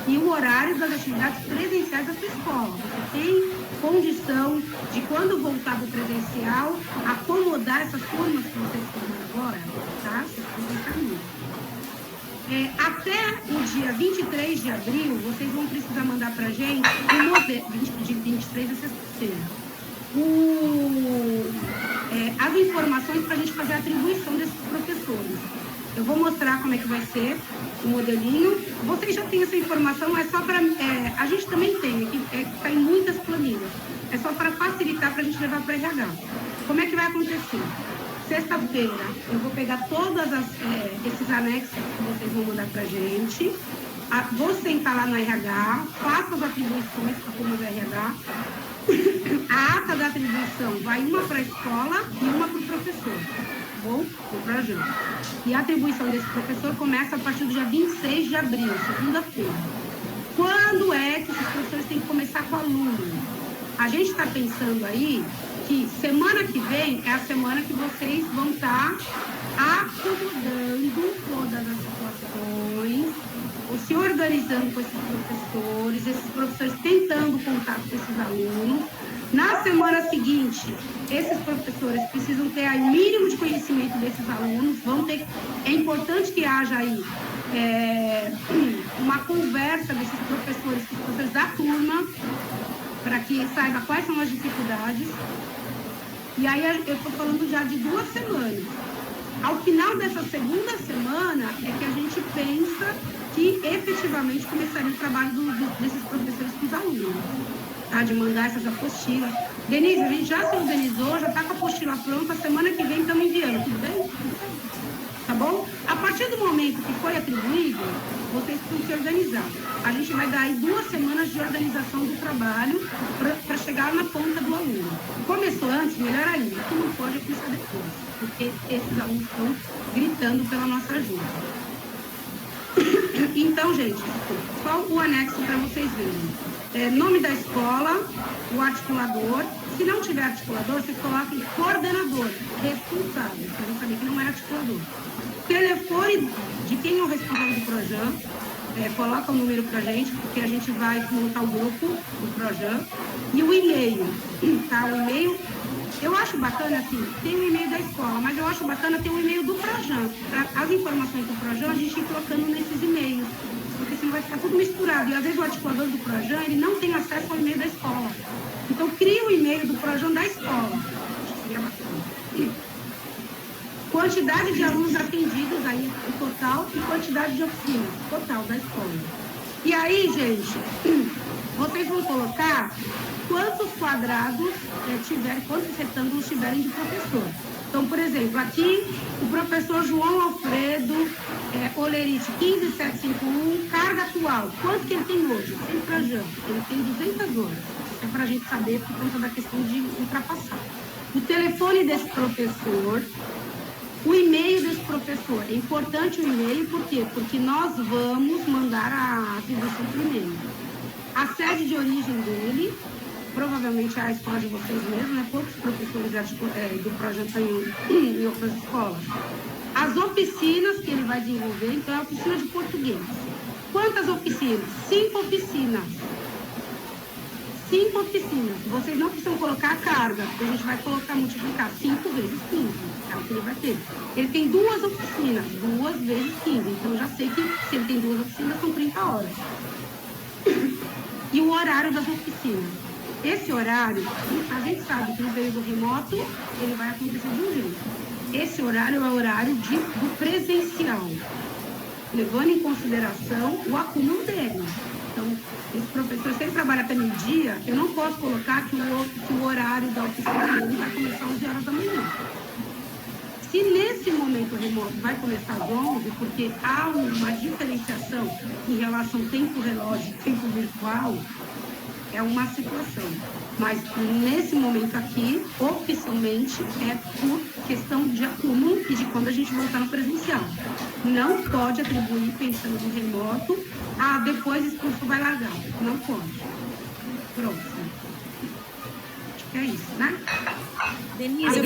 e o horário das atividades presenciais da sua escola. Você tem condição de, quando voltar para o presencial, acomodar essas turmas que vocês estão agora, tá? Vocês vão pensar nisso. Até o dia 23 de abril, vocês vão precisar mandar para a gente o modelo, de 23 a sexta-feira. As informações para a gente fazer a atribuição desses professores. Eu vou mostrar como é que vai ser o modelinho. Vocês já têm essa informação, é só para... a gente também tem, que está em muitas planilhas. É só para facilitar para a gente levar para RH. Como é que vai acontecer? Sexta-feira, eu vou pegar todos esses anexos que vocês vão mandar para a gente. Vou sentar lá no RH, faço as atribuições para a turma do RH. A ata da atribuição vai uma para a escola e uma para o professor, ou para o Projan. E a atribuição desse professor começa a partir do dia 26 de abril, segunda-feira. Quando é que esses professores têm que começar com o aluno? A gente está pensando aí que semana que vem é a semana que vocês vão estar acomodando todas as situações, ou se organizando com esses professores tentando contato com esses alunos. Na semana seguinte, esses professores precisam ter aí o mínimo de conhecimento desses alunos, é importante que haja aí uma conversa desses professores com os professores da turma, para que saiba quais são as dificuldades. E aí eu estou falando já de 2 semanas. Ao final dessa segunda semana é que a gente pensa que efetivamente começaria o trabalho desses professores com os alunos, tá? De mandar essas apostilas. Denise, a gente já se organizou, já está com a apostila pronta, semana que vem estamos enviando, tudo bem? Tá bom? A partir do momento que foi atribuído, vocês precisam se organizar. A gente vai dar aí 2 semanas de organização do trabalho para chegar na ponta do aluno. Começou antes, melhor ainda. O que não pode é começar depois, porque esses alunos estão gritando pela nossa ajuda. Então, gente, só o anexo para vocês verem. Nome da escola, o articulador. Se não tiver articulador, vocês coloquem coordenador, responsável, para não saber que não é articulador. Telefone de quem é o responsável do Projan, coloca o número para a gente, porque a gente vai montar o grupo do Projan. E o e-mail, tá? O e-mail, eu acho bacana, assim, tem o e-mail da escola, mas eu acho bacana ter o e-mail do Projan. As informações do Projan a gente ir colocando nesses e-mails, porque senão vai ficar tudo misturado. E às vezes o articulador do Projan, ele não tem acesso ao e-mail da escola. Então, cria o e-mail do Projan da escola. Seria bacana. Quantidade de alunos atendidos, aí o total, e quantidade de oficinas, total da escola. E aí, gente, vocês vão colocar quantos quadrados quantos retângulos tiverem de professor. Então, por exemplo, aqui o professor João Alfredo Olerite 15751, carga atual. Quanto que ele tem hoje? Sem Projan. Ele tem 200 horas. É para a gente saber por conta da questão de ultrapassar. O telefone desse professor, o e-mail desse professor. É importante o e-mail, por quê? Porque nós vamos mandar a atribuição por e-mail. A sede de origem dele, provavelmente é a escola de vocês mesmos, né? Poucos professores do projeto estão em outras escolas. As oficinas que ele vai desenvolver, então é a oficina de português. Quantas oficinas? 5 oficinas. 5 oficinas. Vocês não precisam colocar a carga, porque a gente vai multiplicar 5 vezes 15. É o que ele vai ter. Ele tem 2 oficinas, 2 vezes 15. Então, eu já sei que se ele tem 2 oficinas, são 30 horas. E o horário das oficinas. Esse horário, a gente sabe que no período remoto, ele vai acontecer de um jeito. Esse horário é o horário do presencial, levando em consideração o acúmulo dele. Então, esse professor, se ele trabalha até meio-dia, eu não posso colocar que o horário da oficina dele vai começar às 11 horas da manhã. Se nesse momento remoto vai começar às 11, porque há uma diferenciação em relação ao tempo relógio e tempo virtual, é uma situação. Mas nesse momento aqui, oficialmente, é por questão de acúmulo e de quando a gente voltar no presencial. Não pode atribuir pensando no remoto, depois esse curso vai largar. Não pode. Próximo. Acho que é isso, né?
Denise,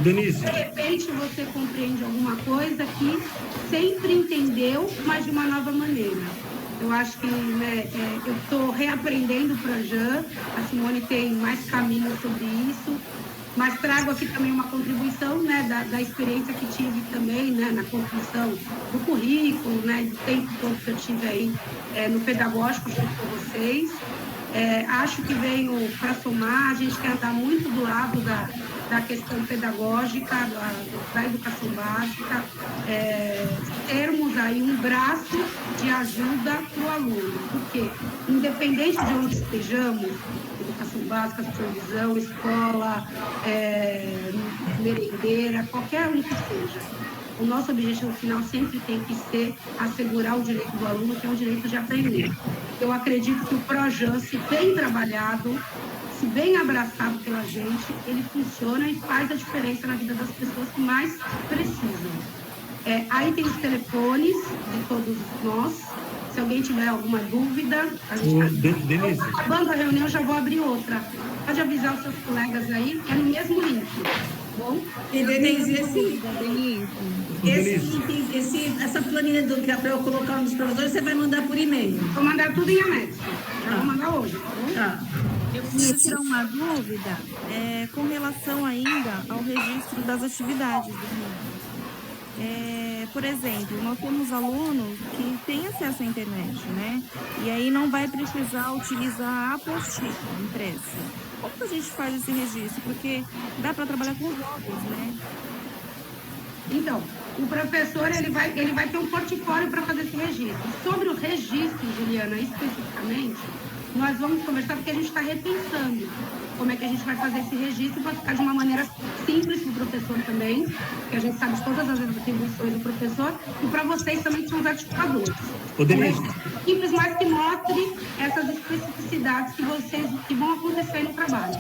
Denise. De repente você compreende alguma coisa que sempre entendeu, mas de uma nova maneira. Eu acho que eu estou reaprendendo o Projan, a Simone tem mais caminho sobre isso, mas trago aqui também uma contribuição da experiência que tive também na construção do currículo, do tempo todo que eu tive aí no pedagógico junto com vocês. Acho que venho para somar, a gente quer andar muito do lado da questão pedagógica, da educação básica, termos aí um braço de ajuda para o aluno, porque independente de onde estejamos, educação básica, supervisão, escola, merendeira, qualquer um que seja, o nosso objetivo final sempre tem que ser assegurar o direito do aluno, que é o direito de aprender. Eu acredito que o Projan, se bem trabalhado, se bem abraçado pela gente, ele funciona e faz a diferença na vida das pessoas que mais precisam. Aí tem os telefones de todos nós. Se alguém tiver alguma dúvida, a gente acabando a reunião, já vou abrir outra. Pode avisar os seus colegas aí, é no mesmo link. Bom?
E Denise, essa planilha que é para eu colocar nos professores, você vai mandar por e-mail?
Vou mandar tudo em anexo. Já vou mandar hoje, tá bom?
Tá.
Eu queria tirar uma dúvida com relação ainda ao registro das atividades do Rio. Por exemplo, nós temos alunos que têm acesso à internet, né? E aí não vai precisar utilizar a apostila impressa. Como que a gente faz esse registro? Porque dá para trabalhar com jogos, né?
Então, o professor ele vai ter um portfólio para fazer esse registro. Sobre o registro, Juliana, especificamente, nós vamos conversar porque a gente está repensando como é que a gente vai fazer esse registro para ficar de uma maneira simples para o professor também, que a gente sabe de todas as atribuições do professor, e para vocês também que são os articuladores. Simples, mas que mostre essas especificidades que vão acontecer no trabalho.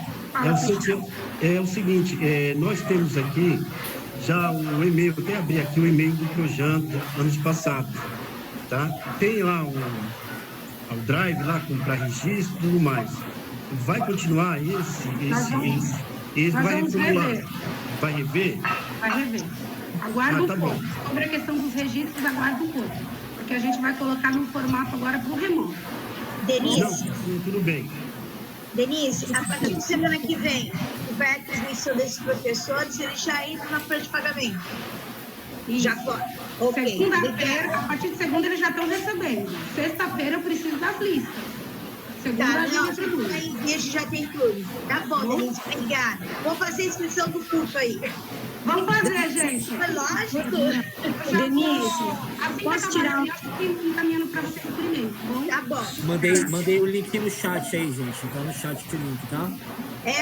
É o seguinte, nós temos aqui já o e-mail, eu até abri aqui o e-mail do Projan anos passados, tá? Tem lá o Drive lá para registro e tudo mais. Vai continuar esse vai reformular. Vai rever?
Vai rever. Aguarda um pouco. Sobre a questão dos registros, aguarda um pouco. Porque a gente vai colocar no formato agora para o remoto.
Denise.
Não, tudo bem.
Denise, a partir de semana que vem, vai a transmissão desses professores, eles já entram na folha de pagamento. Já pode. Ok.
Segunda-feira, a partir de segunda, eles já estão recebendo. Sexta-feira, eu preciso das listas. Segunda, a gente atribui.
Aí já tem tudo. Tá bom, Denise, obrigada. Vou fazer a inscrição do curso aí.
Vamos fazer, gente.
Lógico.
Denise, posso tirar? Encaminhando para vocês por e-mail, tá bom?
Tá bom.
Mandei o link no chat aí, gente. Tá no chat o link, tá?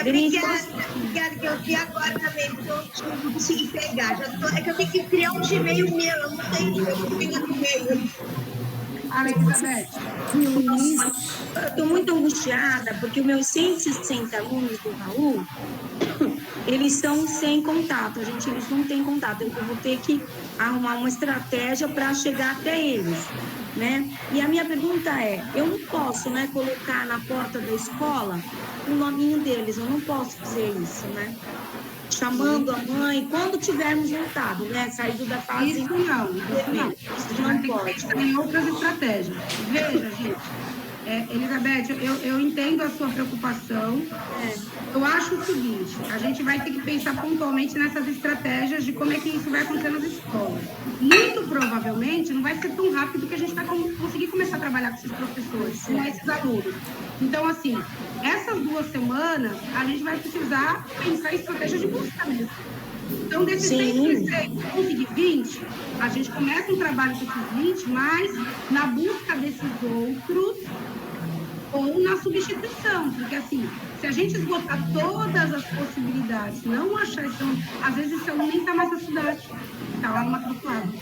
Obrigada, que eu vi agora também, porque eu não consegui pegar. É que eu tenho que criar um Gmail meu, eu não tenho ninguém no e-mail.
Elizabeth.
Eu estou muito angustiada, porque os meus 160 alunos do Raul, eles estão sem contato, eles não têm contato. Eu vou ter que arrumar uma estratégia para chegar até eles, né? E a minha pergunta é, eu não posso, né, colocar na porta da escola o nominho deles, eu não posso fazer isso, né? Chamando a mãe, quando tivermos voltado, né? Saído da fase...
Isso não pode. Tem outras estratégias. Veja, gente, Elizabeth, eu entendo a sua preocupação. Eu acho o seguinte, a gente vai ter que pensar pontualmente nessas estratégias de como é que isso vai acontecer nas escolas. Muito provavelmente, não vai ser tão rápido que a gente vai conseguir começar a trabalhar com esses professores, com esses alunos. Então, assim, essas 2 semanas, a gente vai precisar pensar em estratégias de busca mesmo. Então, desses 100, conseguir 20, a gente começa um trabalho com esses 20, mas na busca desses outros ou na substituição, porque assim, se a gente esgotar todas as possibilidades, não achar isso, às vezes esse aluno nem está mais na cidade, está lá no matriculado,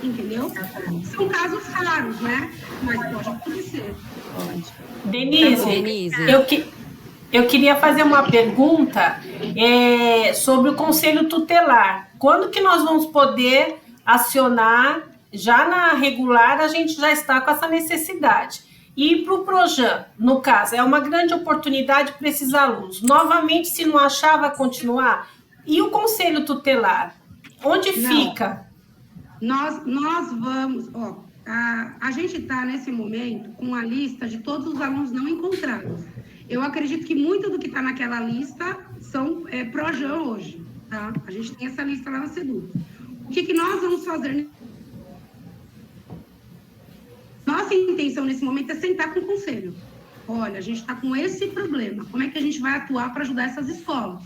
entendeu? São casos raros, né? Mas pode acontecer.
Denise. Eu queria fazer uma pergunta sobre o Conselho Tutelar. Quando que nós vamos poder acionar, já na regular, a gente já está com essa necessidade. E para o Projan, no caso, é uma grande oportunidade para esses alunos. Novamente, se não achar, vai continuar? E o Conselho Tutelar? Onde fica?
Nós vamos... a gente está, nesse momento, com a lista de todos os alunos não encontrados. Eu acredito que muito do que está naquela lista são Projan hoje, tá? A gente tem essa lista lá na SEDUC. O que nós vamos fazer? Nossa intenção nesse momento é sentar com o conselho. Olha, a gente está com esse problema. Como é que a gente vai atuar para ajudar essas escolas?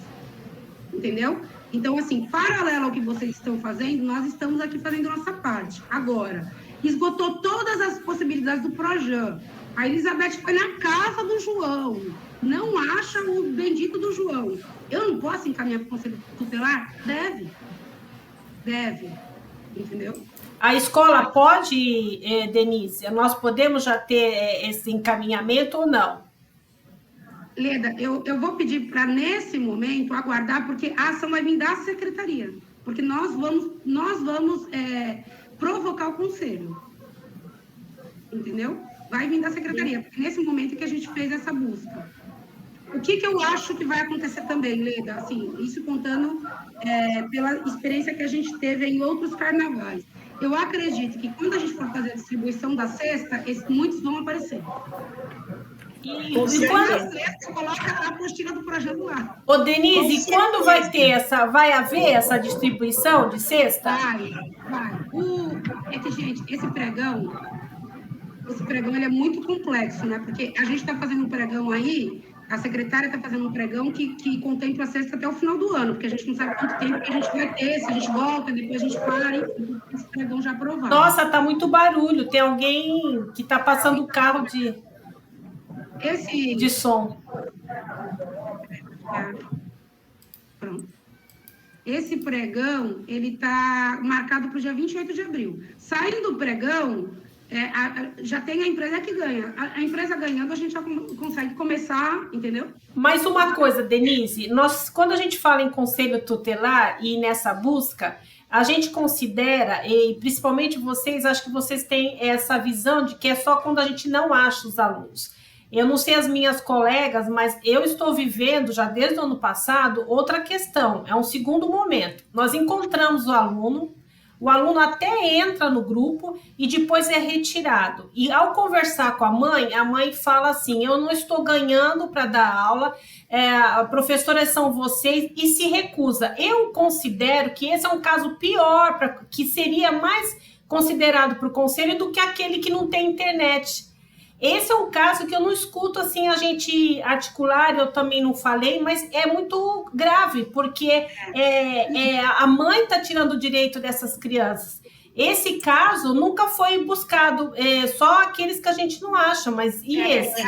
Entendeu? Então, assim, paralelo ao que vocês estão fazendo, nós estamos aqui fazendo a nossa parte. Agora, esgotou todas as possibilidades do Projan. A Elizabeth foi na casa do João. Não acha o bendito do João. Eu não posso encaminhar para o Conselho Tutelar? Deve. Entendeu?
A escola pode, Denise, nós podemos já ter esse encaminhamento ou não?
Leda, eu vou pedir para, nesse momento, aguardar, porque a ação vai vir da secretaria, porque nós vamos provocar o conselho, entendeu? Vai vir da secretaria, porque nesse momento que a gente fez essa busca. O que eu acho que vai acontecer também, Leda? Assim, isso contando pela experiência que a gente teve em outros carnavais. Eu acredito que quando a gente for fazer a distribuição da cesta, muitos vão aparecer. E quando a cesta, coloca a apostila do projeto lá.
Ô, Denise, quando vai haver essa distribuição de cesta?
Vai. É que, gente, esse pregão ele é muito complexo, né? Porque a gente está fazendo um pregão aí, a secretária está fazendo um pregão que contempla a cesta até o final do ano, porque a gente não sabe quanto tempo que a gente vai ter, se a gente volta, depois a gente para, e esse pregão já aprovado.
Nossa, tá muito barulho. Tem alguém que está passando o carro de som.
Pronto. Esse pregão, ele está marcado para o dia 28 de abril. Saindo do pregão, já tem a empresa que ganha. A empresa ganhando, a gente já consegue começar, entendeu?
Mais uma coisa, Denise, quando a gente fala em conselho tutelar e nessa busca, a gente considera, e principalmente vocês, acho que vocês têm essa visão de que é só quando a gente não acha os alunos. Eu não sei as minhas colegas, mas eu estou vivendo, já desde o ano passado, outra questão. É um segundo momento. Nós encontramos o aluno até entra no grupo e depois é retirado. E ao conversar com a mãe fala assim, eu não estou ganhando para dar aula, professoras são vocês, e se recusa. Eu considero que esse é um caso pior, que seria mais considerado para o conselho do que aquele que não tem internet. Esse é um caso que eu não escuto assim a gente articular, eu também não falei, mas é muito grave, porque a mãe está tirando o direito dessas crianças. Esse caso nunca foi buscado, só aqueles que a gente não acha, mas e esse?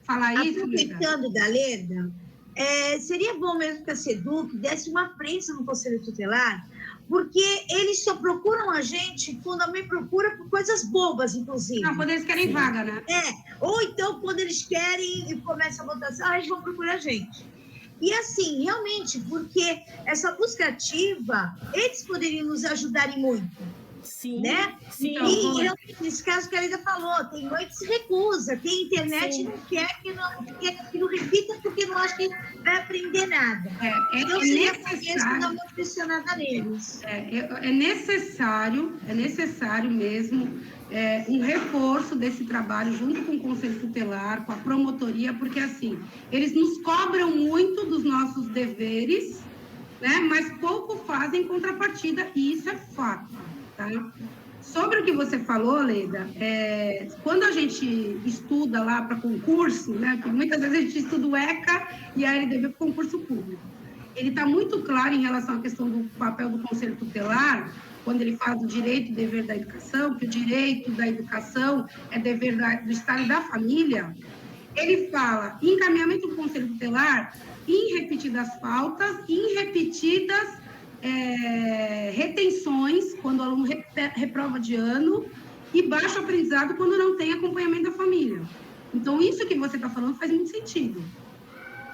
Aproveitando da Leda, seria bom mesmo que a SEDUC desse uma prensa no Conselho Tutelar, porque eles só procuram a gente quando a mãe procura por coisas bobas, inclusive.
Não, quando eles querem vaga, né?
Ou então, quando eles querem e começa a votação, eles vão procurar a gente. E assim, realmente, porque essa busca ativa, eles poderiam nos ajudar em muito.
Sim,
né?
Sim.
E nesse caso que a Leda falou, tem mãe que se recusa, tem internet e não quer que não repita porque não acha que vai aprender nada. Então, seria necessário dar uma pressionada neles.
É necessário mesmo um reforço desse trabalho junto com o Conselho Tutelar, com a promotoria, porque assim, eles nos cobram muito dos nossos deveres, né? Mas pouco fazem em contrapartida, e isso é fato. Tá? Sobre o que você falou, Leda, quando a gente estuda lá para concurso, né, porque muitas vezes a gente estuda o ECA e a LDB para concurso público, ele está muito claro em relação à questão do papel do Conselho Tutelar, quando ele fala do direito e dever da educação, que o direito da educação é dever do Estado e da família, ele fala em encaminhamento do Conselho Tutelar em repetidas faltas, em repetidas retenções, quando o aluno reprova de ano, e baixo aprendizado quando não tem acompanhamento da família. Então, isso que você está falando faz muito sentido.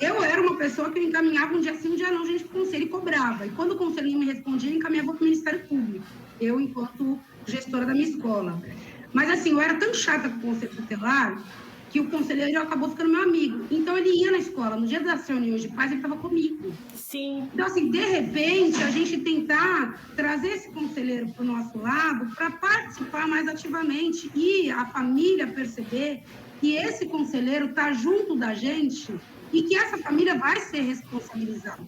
Eu era uma pessoa que eu encaminhava um dia sim, um dia não, gente, para o conselho e cobrava. E quando o conselho não me respondia, eu encaminhava para o Ministério Público, eu enquanto gestora da minha escola. Mas, assim, eu era tão chata com o Conselho Tutelar que o conselheiro acabou ficando meu amigo. Então, ele ia na escola, no dia das reuniões de pais, ele estava comigo.
Sim.
Então, assim, de repente, a gente tentar trazer esse conselheiro para o nosso lado para participar mais ativamente e a família perceber que esse conselheiro está junto da gente e que essa família vai ser responsabilizada,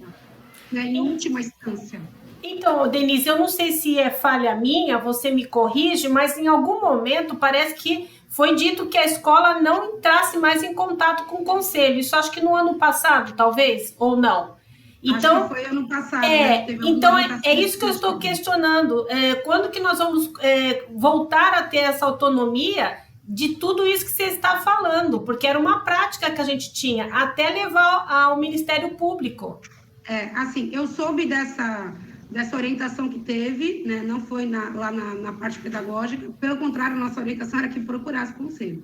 né, em última instância.
Então, Denise, eu não sei se é falha minha, você me corrige, mas em algum momento parece que foi dito que a escola não entrasse mais em contato com o conselho. Isso acho que no ano passado, talvez, ou não? Então,
acho que foi ano passado.
Então é isso que eu estou questionando. Quando que nós vamos voltar a ter essa autonomia de tudo isso que você está falando? Porque era uma prática que a gente tinha, até levar ao Ministério Público.
Assim, eu soube dessa orientação que teve, né? Não foi lá na parte pedagógica, pelo contrário, a nossa orientação era que procurasse conselho.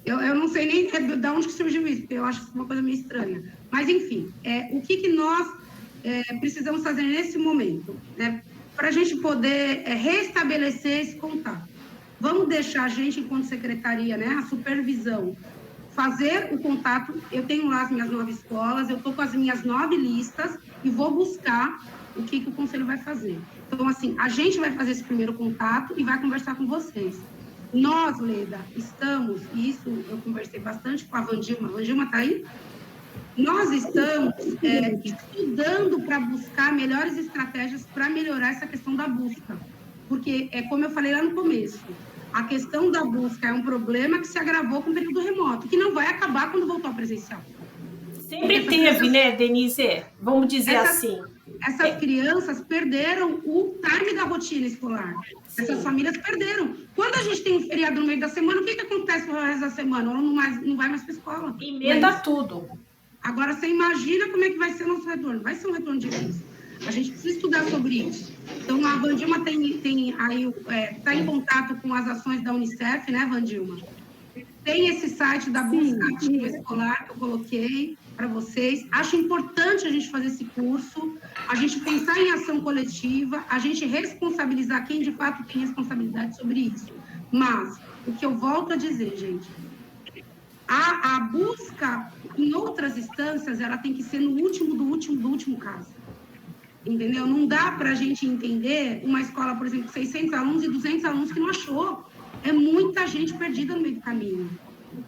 Eu não sei nem de onde que surgiu isso, porque eu acho uma coisa meio estranha. Mas, enfim, o que nós precisamos fazer nesse momento, né? Para a gente poder restabelecer esse contato. Vamos deixar a gente, enquanto secretaria, né, a supervisão, fazer o contato. Eu tenho lá as minhas 9 escolas, eu estou com as minhas 9 listas e vou buscar o que o conselho vai fazer. Então, assim, a gente vai fazer esse primeiro contato e vai conversar com vocês. Nós, Leda, estamos, e isso eu conversei bastante com a Vandilma. A Vandilma está aí? Nós estamos estudando para buscar melhores estratégias para melhorar essa questão da busca. Porque, como eu falei lá no começo, a questão da busca é um problema que se agravou com o período remoto, que não vai acabar quando voltar ao presencial.
Sempre teve, né, Denise? Vamos dizer assim.
Essas crianças perderam o time da rotina escolar. Sim. Essas famílias perderam. Quando a gente tem um feriado no meio da semana, o que acontece no resto da semana? Ela não vai mais para a escola.
Emenda tudo.
Agora, você imagina como é que vai ser o nosso retorno. Vai ser um retorno difícil. A gente precisa estudar sobre isso. Então, a Vandilma está em contato com as ações da Unicef, né, Vandilma? Tem esse site da busca ativa escolar que eu coloquei para vocês. Acho importante a gente fazer esse curso, a gente pensar em ação coletiva, a gente responsabilizar quem de fato tem responsabilidade sobre isso. Mas, o que eu volto a dizer, gente, a busca em outras instâncias, ela tem que ser no último do último caso. Entendeu? Não dá para a gente entender uma escola, por exemplo, com 600 alunos e 200 alunos que não achou. É muita gente perdida no meio do caminho.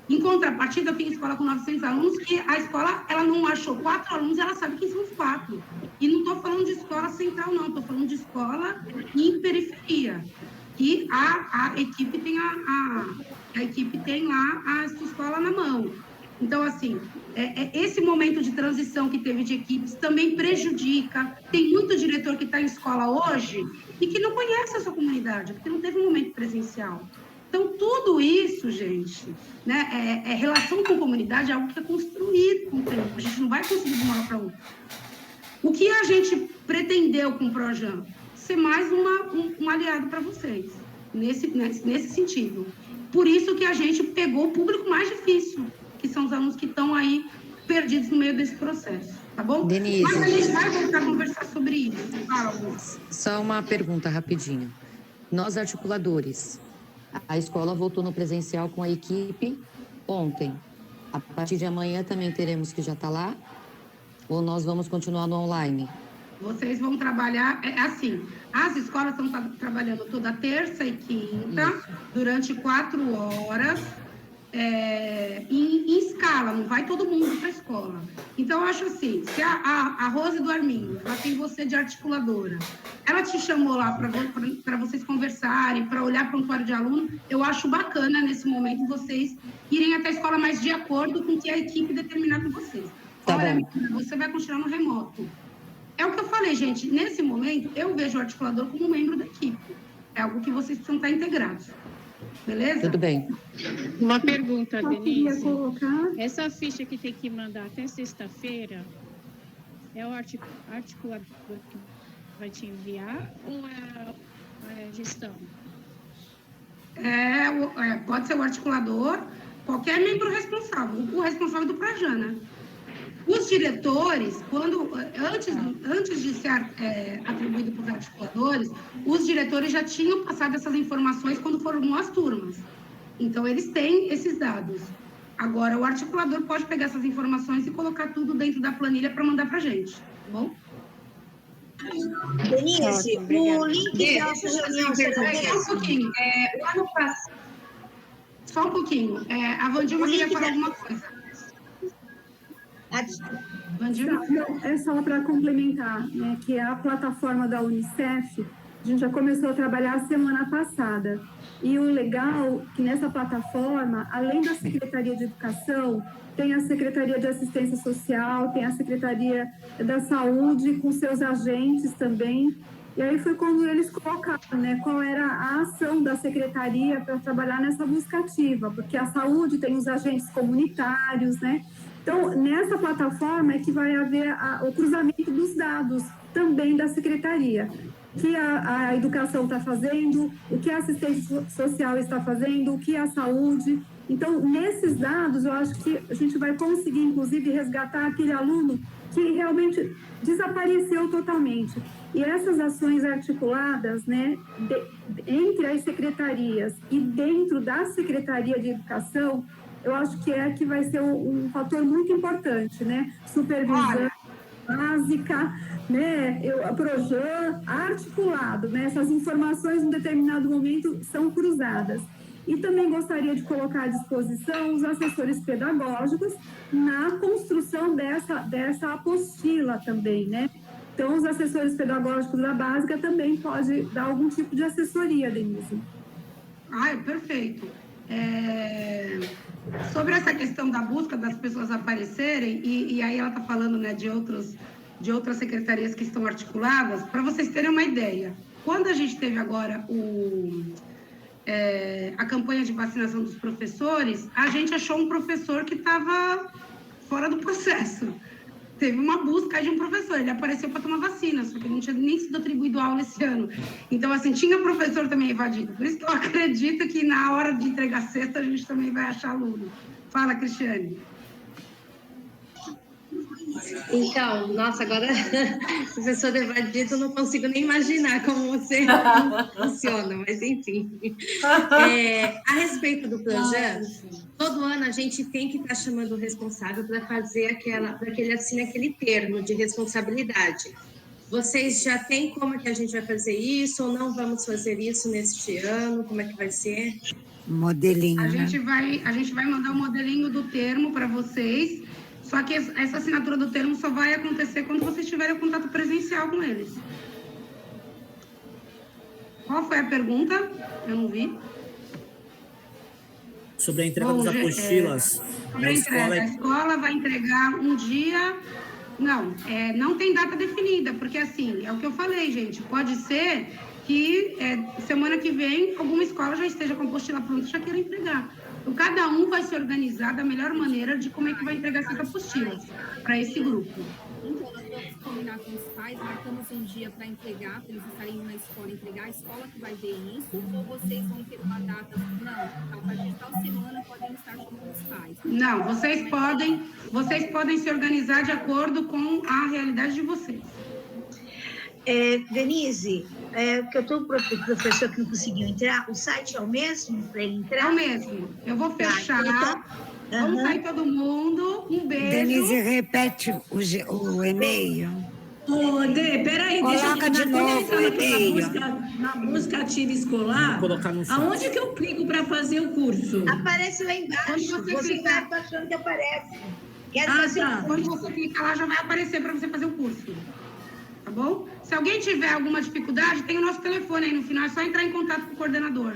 Em contrapartida, eu tenho escola com 900 alunos que a escola, ela não achou 4 alunos, ela sabe quem são os 4. E não estou falando de escola central, não. Estou falando de escola em periferia. Que a equipe tem a equipe tem lá a sua escola na mão. Então, assim, esse momento de transição que teve de equipes também prejudica. Tem muito diretor que está em escola hoje e que não conhece a sua comunidade, porque não teve um momento presencial. Então, tudo isso, gente, né, relação com a comunidade é algo que é construído com o tempo. A gente não vai conseguir de uma hora para outra. O que a gente pretendeu com o Projan? Ser mais um aliado para vocês, nesse sentido. Por isso que a gente pegou o público mais difícil, que são os alunos que estão aí perdidos no meio desse processo, tá bom?
Denise.
Mas a gente vai voltar a conversar sobre isso.
Só uma pergunta rapidinho. Nós, articuladores, a escola voltou no presencial com a equipe ontem. A partir de amanhã também teremos que já estar lá? Ou nós vamos continuar no online?
Vocês vão trabalhar, assim, as escolas estão trabalhando toda terça e quinta, durante 4 horas, em escala, não vai todo mundo para a escola. Então, eu acho assim, se a Rose do Arminho, ela tem você de articuladora, ela te chamou lá para vocês conversarem, para olhar prontuário de aluno, eu acho bacana, nesse momento, vocês irem até a escola mais de acordo com o que a equipe determinar com vocês.
Tá
Olha,
bom.
você vai continuar no remoto. É o que eu falei, gente, nesse momento, eu vejo o articulador como um membro da equipe. É algo que vocês precisam estar integrados. Beleza?
Tudo bem.
Uma pergunta, Denise.
Colocar...
Essa ficha que tem que mandar até sexta-feira, é o articulador que vai te enviar ou é a gestão?
Pode ser o articulador, qualquer membro responsável, o responsável do Projan, né? Os diretores, antes de ser atribuído para os articuladores, os diretores já tinham passado essas informações quando formou as turmas. Então, eles têm esses dados. Agora, o articulador pode pegar essas informações e colocar tudo dentro da planilha para mandar para a gente, tá bom?
Denise, o link da nossa reunião...
Só um pouquinho. O ano passado... Só um pouquinho. A Vandilma queria falar alguma coisa.
Não, é só para complementar, né, que a plataforma da Unicef, a gente já começou a trabalhar a semana passada. E o legal é que nessa plataforma, além da Secretaria de Educação, tem a Secretaria de Assistência Social, tem a Secretaria da Saúde, com seus agentes também. E aí foi quando eles colocaram, né, qual era a ação da Secretaria para trabalhar nessa busca ativa, porque a saúde tem os agentes comunitários, né? Então, nessa plataforma é que vai haver o cruzamento dos dados também da secretaria. O que a educação está fazendo, o que a assistência social está fazendo, o que a saúde. Então, nesses dados, eu acho que a gente vai conseguir, inclusive, resgatar aquele aluno que realmente desapareceu totalmente. E essas ações articuladas, né, entre as secretarias e dentro da Secretaria de Educação, eu acho que vai ser um fator muito importante, né? Supervisão básica, né? A Projan, articulado, né? Essas informações, em determinado momento, são cruzadas. E também gostaria de colocar à disposição os assessores pedagógicos na construção dessa apostila também, né? Então, os assessores pedagógicos da básica também podem dar algum tipo de assessoria, Denise.
Perfeito. Sobre essa questão da busca das pessoas aparecerem, e aí ela está falando, né, de outras secretarias que estão articuladas, para vocês terem uma ideia. Quando a gente teve agora a campanha de vacinação dos professores, a gente achou um professor que estava fora do processo. Teve uma busca de um professor, ele apareceu para tomar vacina, só que ele não tinha nem sido atribuído aula esse ano. Então, assim, tinha professor também evadido. Por isso que eu acredito que na hora de entregar cesta, a gente também vai achar aluno. Fala, Cristiane.
Então, nossa, agora, professor evadido, não consigo nem imaginar como você funciona, mas enfim. A respeito do projeto, todo ano a gente tem que estar chamando o responsável para fazer para que ele assine aquele termo de responsabilidade. Vocês já têm como que a gente vai fazer isso ou não vamos fazer isso neste ano? Como é que vai ser?
Modelinho,
a gente vai mandar o modelinho do termo para vocês. Só que essa assinatura do termo só vai acontecer quando vocês tiverem contato presencial com eles. Qual foi a pergunta? Eu não vi.
Sobre a entrega das apostilas.
A escola vai entregar um dia... Não tem data definida, porque assim, é o que eu falei, gente. Pode ser que semana que vem alguma escola já esteja com a apostila pronta e já queira entregar. Então, cada um vai se organizar da melhor maneira de como é que vai entregar essas apostilas para esse grupo.
Então, nós vamos combinar com os pais, marcamos um dia para entregar, para eles estarem na escola, entregar, a escola que vai ver isso, ou vocês vão ter uma data, não, a partir de tal semana podem estar chamando os pais.
Não, vocês podem se organizar de acordo com a realidade de vocês.
Denise, que eu estou com o professor que não conseguiu entrar, o site é o mesmo para ele entrar?
É o mesmo. Eu vou fechar. Vamos sair todo mundo. Um beijo.
Denise, repete o e-mail.
Dê, peraí,
coloca de novo o e-mail.
Na busca ativa escolar, aonde que eu clico para fazer o curso?
Aparece lá embaixo. Você vai achando que aparece.
Quando você clicar lá, já vai aparecer para você fazer o curso. Tá bom? Se alguém tiver alguma dificuldade, tem o nosso telefone aí no final, é só entrar em contato com o coordenador.